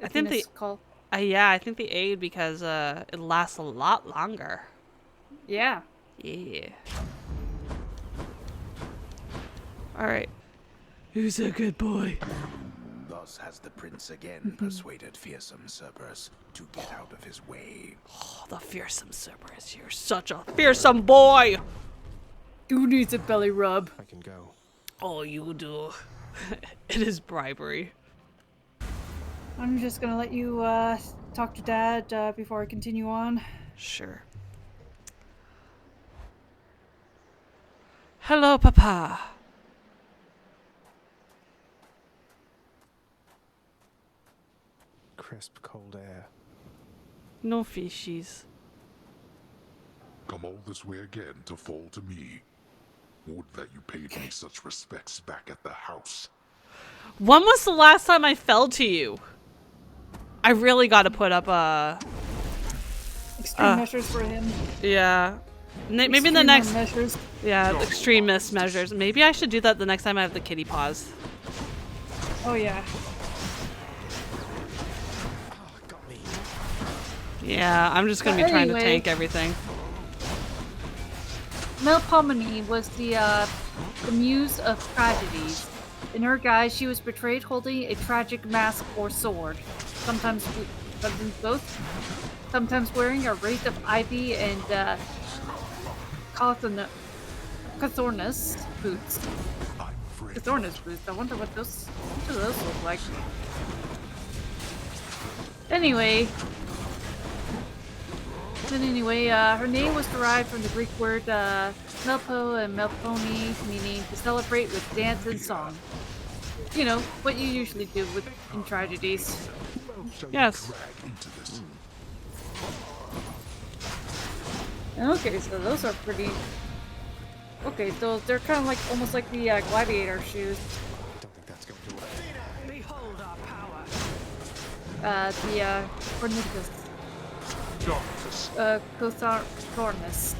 think the call. Yeah, I think the aid because it lasts a lot longer. Yeah. Yeah. All right. Who's a good boy? Thus has the prince again persuaded fearsome Cerberus to get out of his way. Oh, the fearsome Cerberus, you're such a fearsome boy! Who needs a belly rub? I can go. Oh, you do. It is bribery. I'm just gonna let you talk to Dad before I continue on. Sure. Hello, Papa. Crisp, cold air. No fishies. Come all this way again to fall to me. Would that you paid me such respects back at the house. When was the last time I fell to you? I really got to put up extreme measures for him. Yeah. Maybe in the next measures. Yeah, extremist measures. Maybe I should do that the next time I have the kitty paws. Oh yeah. Yeah, I'm just gonna be trying to tank everything. Melpomene was the muse of tragedies. In her guise, she was portrayed holding a tragic mask or sword, sometimes both, sometimes wearing a wreath of ivy and Cathornus boots. Cathornus boots. I wonder what those look like. Anyway, her name was derived from the Greek word melpo and melponi, meaning to celebrate with dance and song. You know, what you usually do in tragedies. Yes. Okay, so those are pretty... Okay, so they're kind of like, almost like the gladiator shoes. Don't think that's going to work. Behold our power. The Cornicus. Cathornus.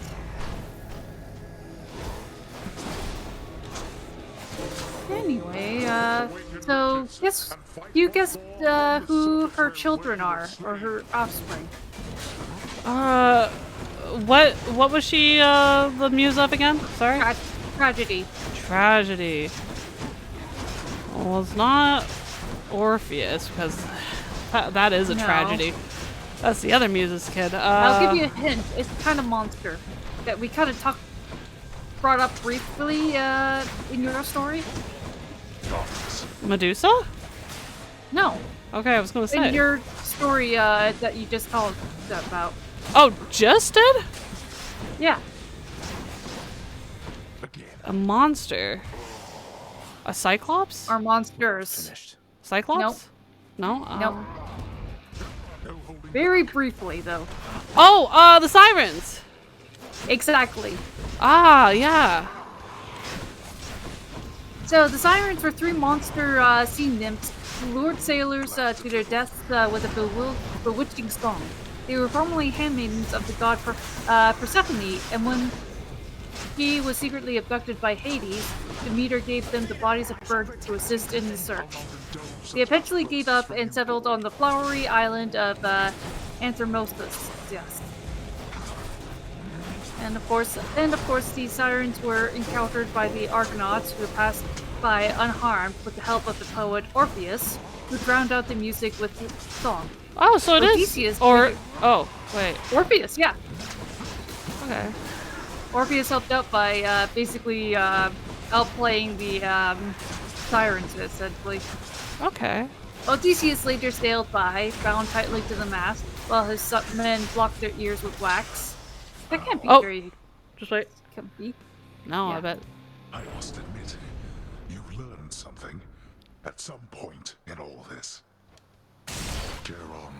Anyway, so you guess who her children are, or her offspring? What was she the muse of again? Sorry? Tragedy. Tragedy. Well, it's not Orpheus, because that is a tragedy. That's the other muse's kid. I'll give you a hint. It's the kind of monster that we kind of brought up briefly in your story. Medusa? No. Okay, I was gonna say. In your story that you just told about. Oh, just did? Yeah. A monster. A cyclops? Or monsters. Finished. Cyclops? No? Nope. Very briefly, though. Oh, the sirens! Exactly. Ah, yeah. So, the sirens were 3 monster sea nymphs who lured sailors to their deaths with a bewitching song. They were formerly handmaidens of the god Persephone, and when he was secretly abducted by Hades, Demeter gave them the bodies of birds to assist in the search. They eventually gave up and settled on the flowery island of Anthromosis. Yes. And of course, these sirens were encountered by the Argonauts, who passed by unharmed with the help of the poet Orpheus, who drowned out the music with his song. Oh, so it is. Odysseus. Or oh, wait. Orpheus, yeah. Okay. Orpheus helped out by basically outplaying the sirens, essentially. Okay. Odysseus later sailed by, bound tightly to the mast, while his men blocked their ears with wax. That can't be very... Just wait. Can't be. No, Yeah. I bet. I must admit, you've learned something at some point in all this. Geron,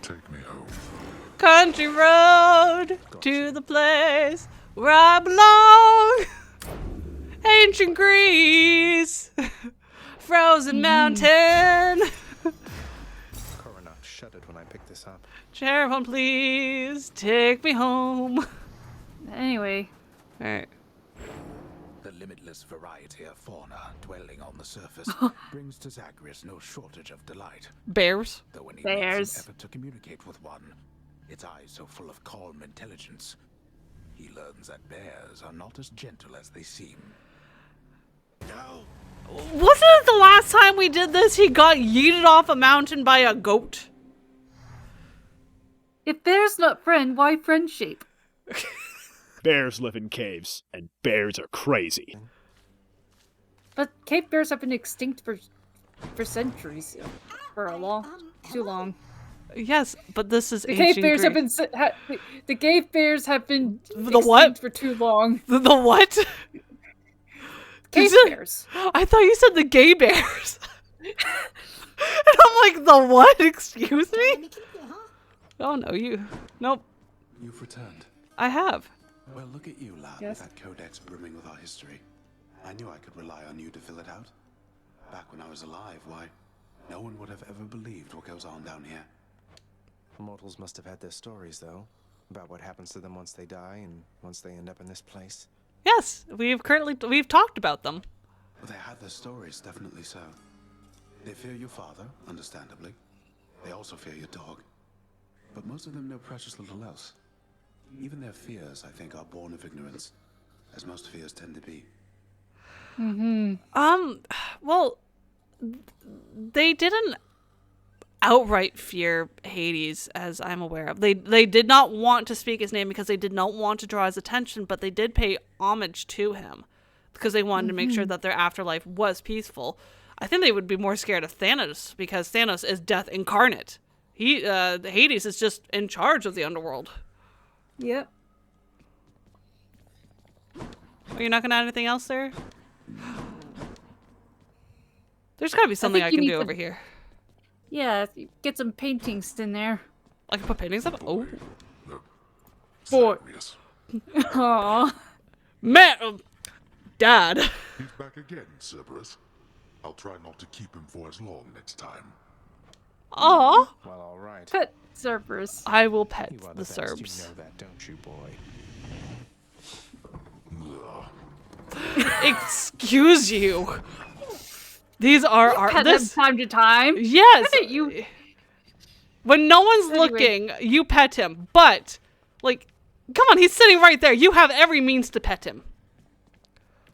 take me home. Country road to the place where I belong. Ancient Greece, frozen mountain. Corona shuddered when I picked this up. Charon, please take me home. Anyway. All right. The limitless variety of fauna dwelling on the surface brings to Zagreus no shortage of delight. Bears. Though when he makes an effort to communicate with one, its eyes so full of calm intelligence, he learns that bears are not as gentle as they seem. Wasn't it the last time we did this? He got yeeted off a mountain by a goat. If bear's not friend, why friendship? Bears live in caves, and bears are crazy. But cave bears have been extinct for centuries. For a too long. Yes, but this is the ancient cave bears Greece. have been the cave bears have been The what? for too long. The what? Cave bears. I thought you said the gay bears. And I'm like, the what? Excuse me? Oh no, you. Nope. You've returned. I have. Well, look at you, lad, with that codex brimming with our history. I knew I could rely on you to fill it out. Back when I was alive, why, no one would have ever believed what goes on down here. Mortals must have had their stories, though, about what happens to them once they die and once they end up in this place. Yes, we've talked about them. Well, they had their stories, definitely so. They fear your father, understandably. They also fear your dog. But most of them know precious little else. Even their fears, I think, are born of ignorance, as most fears tend to be. Well, they didn't outright fear Hades, as I'm aware of. They did not want to speak his name because they did not want to draw his attention, but they did pay homage to him because they wanted to make sure that their afterlife was peaceful. I think they would be more scared of Thanos because Thanos is death incarnate. Hades is just in charge of the underworld. Yep. Are you not gonna add anything else there? There's gotta be something I can do over here. Yeah, get some paintings in there. I can put paintings up? Oh. Boy. Aww. Man! Dad. He's back again, Cerberus. I'll try not to keep him for as long next time. Aw. Well, all right. Pet Cerberus. I will pet You are the best. Cerbs. You know that, don't you, boy? Excuse you. These are our Pet them time to time. Yes. Pet you. When no one's looking, you pet him. But, like, come on, he's sitting right there. You have every means to pet him.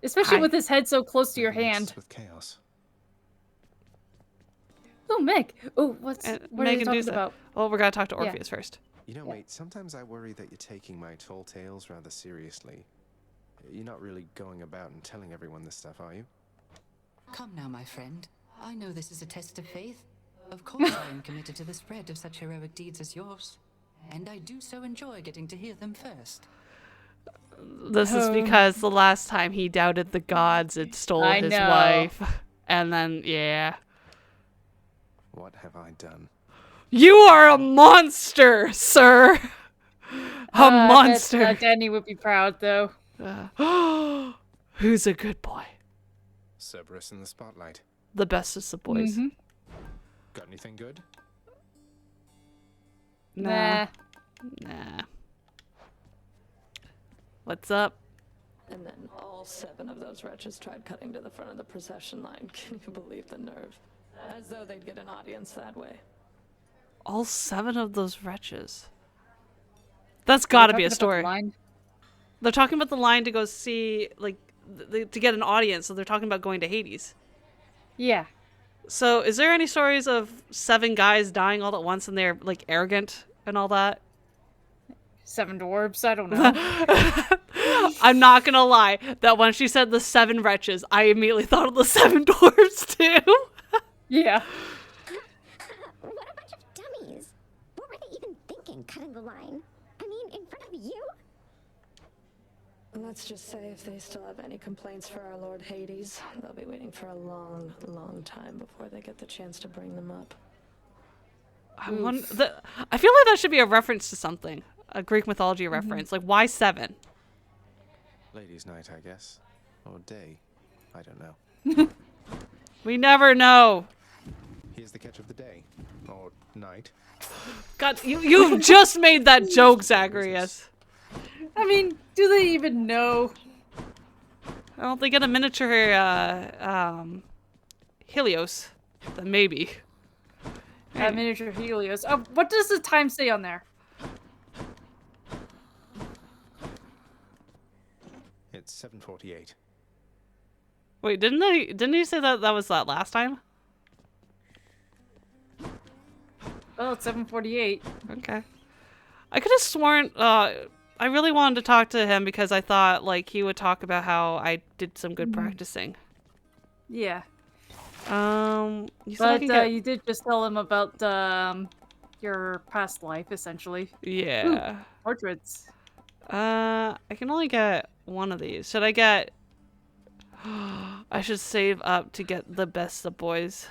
Especially with his head so close to your hand. With chaos. Oh, Meg. Oh, what are you talking about? Oh, we're gonna talk to Orpheus first. You know, mate, sometimes I worry that you're taking my tall tales rather seriously. You're not really going about and telling everyone this stuff, are you? Come now, my friend. I know this is a test of faith. Of course I am committed to the spread of such heroic deeds as yours. And I do so enjoy getting to hear them first. This is because the last time he doubted the gods, it stole his wife. And then, yeah. What have I done? You are a monster, sir! A monster! Danny would be proud, though. Who's a good boy? Cerberus in the spotlight. The bestest of boys. Got anything good? Nah. What's up? And then all 7 of those wretches tried cutting to the front of the procession line. Can you believe the nerve? As though they'd get an audience that way. All 7 of those wretches. That's gotta be a story. They're talking about the line to go see, like, to get an audience, so they're talking about going to Hades. Yeah. So, is there any stories of 7 guys dying all at once and they're like arrogant and all that? 7 dwarves? I don't know. I'm not gonna lie. That when she said the 7 wretches, I immediately thought of the 7 dwarves too. Yeah. What a bunch of dummies. What were they even thinking, cutting the line? I mean, in front of you? Let's just say if they still have any complaints for our Lord Hades, they'll be waiting for a long, long time before they get the chance to bring them up. I feel like that should be a reference to something. A Greek mythology reference. Like, why 7? Ladies' night, I guess. Or day. I don't know. We never know. Here's the catch of the day. Or night. God, you've just made that joke, Zagreus. I mean, do they even know? Well, they get a miniature Helios. Then maybe. Miniature Helios. Oh, what does the time say on there? It's 7:48. Wait, didn't you say that was that last time? Oh, it's 7:48. Okay. I could have sworn I really wanted to talk to him because I thought like he would talk about how I did some good practicing. Yeah. You said you did just tell him about your past life, essentially. Yeah. Ooh, portraits. I can only get one of these. Should I get... I should save up to get the best of boys.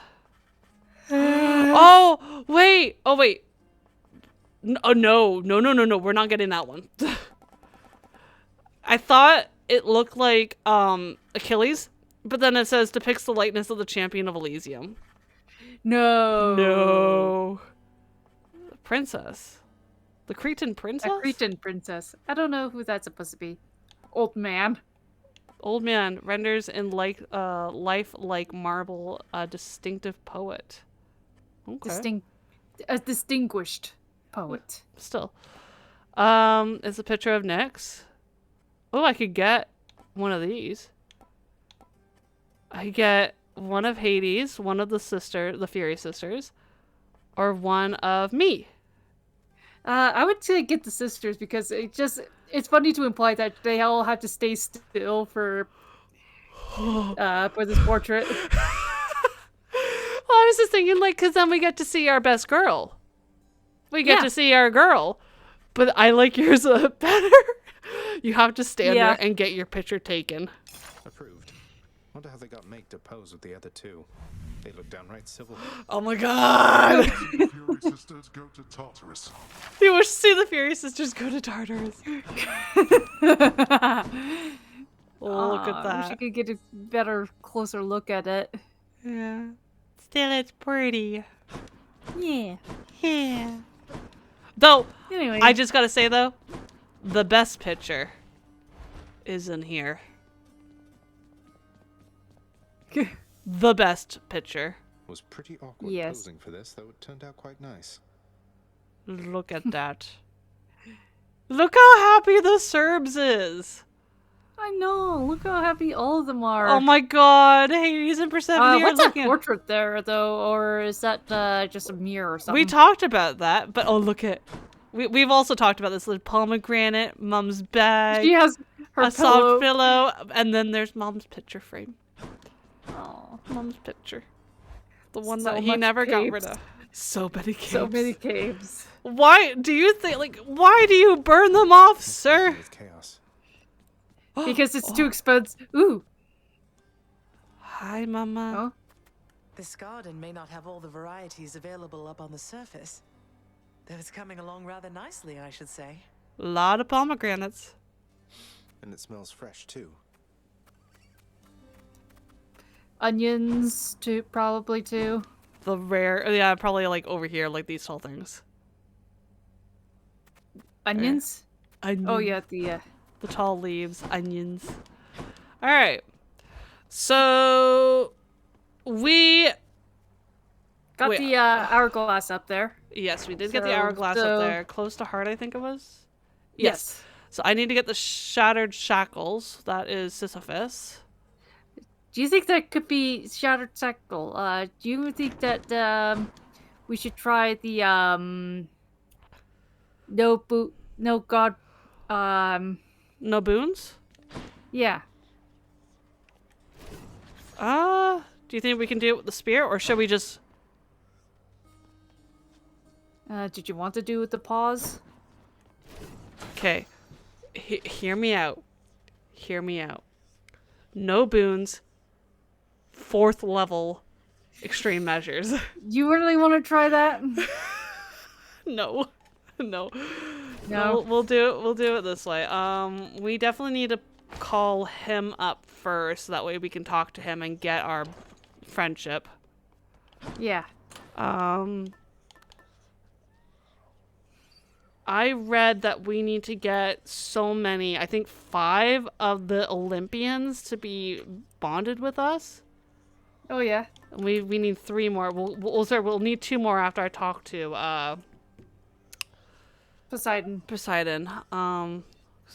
Oh, wait. Oh, wait. No. We're not getting that one. I thought it looked like Achilles, but then it says depicts the likeness of the champion of Elysium. No. Princess. The Cretan princess? A Cretan princess. I don't know who that's supposed to be. Old man. Old man renders in life like marble a distinctive poet. Okay. A distinguished poet. Still. It's a picture of Nyx. Oh, I could get one of these. I could get one of Hades, one of the Fury sisters, or one of me. I would say get the sisters because it's funny to imply that they all have to stay still for this portrait. I was just thinking, like, because then we get to see our best girl. We get to see our girl. But I like yours better. You have to stand there and get your picture taken. Approved. Wonder how they got Meg to pose with the other 2. They look downright civil. Oh my god! The Fury sisters go to Tartarus. You wish to see the Fury sisters go to Tartarus. Oh, look at that. I wish I could get a better, closer look at it. Yeah. Still, it's pretty. Yeah. Yeah. Though, anyway. I just gotta say though, the best picture is in here. The best picture. Was pretty awkward posing for this, though it turned out quite nice. Look at that. Look how happy the Serbs is. I know. Look how happy all of them are. Oh my god. Hades and Persephone what's that portrait there, though? Or is that just a mirror or something? We talked about that, but oh, look at... We've also talked about this. Like pomegranate, Mom's bag. She has her soft pillow, and then there's Mom's picture frame. Oh, Mom's picture. The one that he never got rid of. So many caves. So many caves. Why do you think, like, why do you burn them off, sir? Chaos. Because it's too expensive. Ooh. Hi, Mama. Oh. This garden may not have all the varieties available up on the surface, though it's coming along rather nicely, I should say. A lot of pomegranates. And it smells fresh, too. Onions, probably too. The rare, yeah, probably like over here, like these tall things. Onions? Onions. Oh yeah, the tall leaves, onions. All right, so we got the hourglass up there. Yes, we did get the hourglass up there, close to heart, I think it was. Yes. So I need to get the shattered shackles. That is Sisyphus. Do you think that could be Shattered Shackle? Do you think that we should try the no god no boons? Yeah. Do you think we can do it with the spear, or should we just... Did you want to do with the paws? Okay. Hear me out. Hear me out. No boons. 4th level extreme measures. You really want to try that? No. No. No. We'll do it this way. We definitely need to call him up first, so that way we can talk to him and get our friendship. Yeah. I read that we need to get so many, I think 5 of the Olympians to be bonded with us. Oh yeah. We need 3 more. We'll need 2 more after I talk to Poseidon. So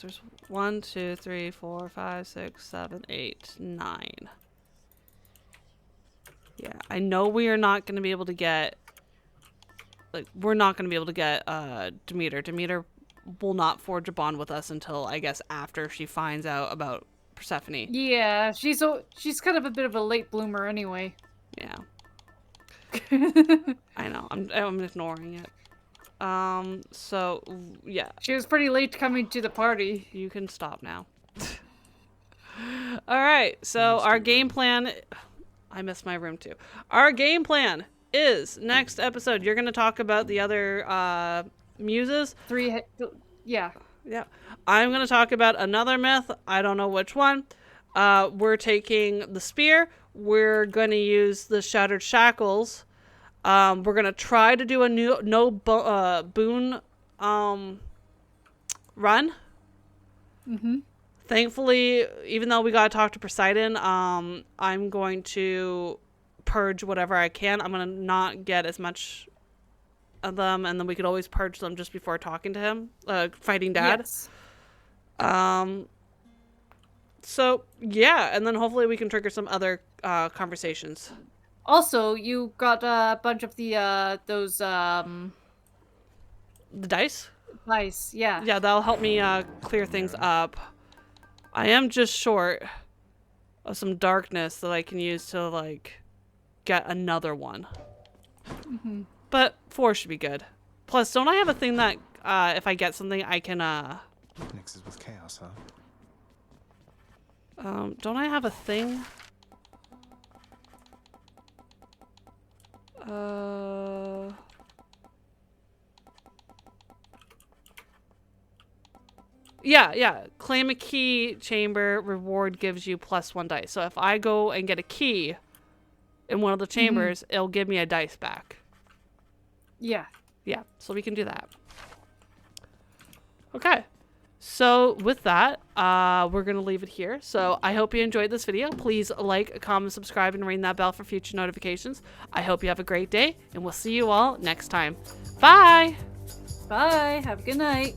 there's 1, 2, 3, 4, 5, 6, 7, 8, 9. Yeah, I know we are not going to be able to get... we're not going to be able to get Demeter. Demeter will not forge a bond with us until, I guess, after she finds out about Persephone. Yeah, she's kind of a bit of a late bloomer anyway. Yeah. I know. I'm ignoring it. So, yeah. She was pretty late coming to the party. You can stop now. Alright, so our game plan... I missed my room too. Our game plan is, next episode, you're going to talk about the other muses. 3... Yeah. Yeah. I'm going to talk about another myth. I don't know which one. We're taking the spear. We're going to use the Shattered Shackles. We're going to try to do a boon run. Mm-hmm. Thankfully, even though we got to talk to Poseidon, I'm going to purge whatever I can. I'm going to not get as much of them, and then we could always purge them just before talking to him, fighting Dad. Yes. So, yeah, and then hopefully we can trigger some other conversations. Also, you got a bunch of the those the dice? Dice, yeah. Yeah, that'll help me clear things up. I am just short of some darkness that I can use to, like, get another one. Mm-hmm. But 4 should be good. Plus, don't I have a thing that if I get something, I can Mixes with chaos, huh? Don't I have a thing? Yeah. Claim a key chamber reward gives you +1 dice. So if I go and get a key in one of the chambers, it'll give me a dice back. Yeah. Yeah, so we can do that. Okay. So with that, we're going to leave it here. So I hope you enjoyed this video. Please like, comment, subscribe, and ring that bell for future notifications. I hope you have a great day, and we'll see you all next time. Bye! Bye! Have a good night!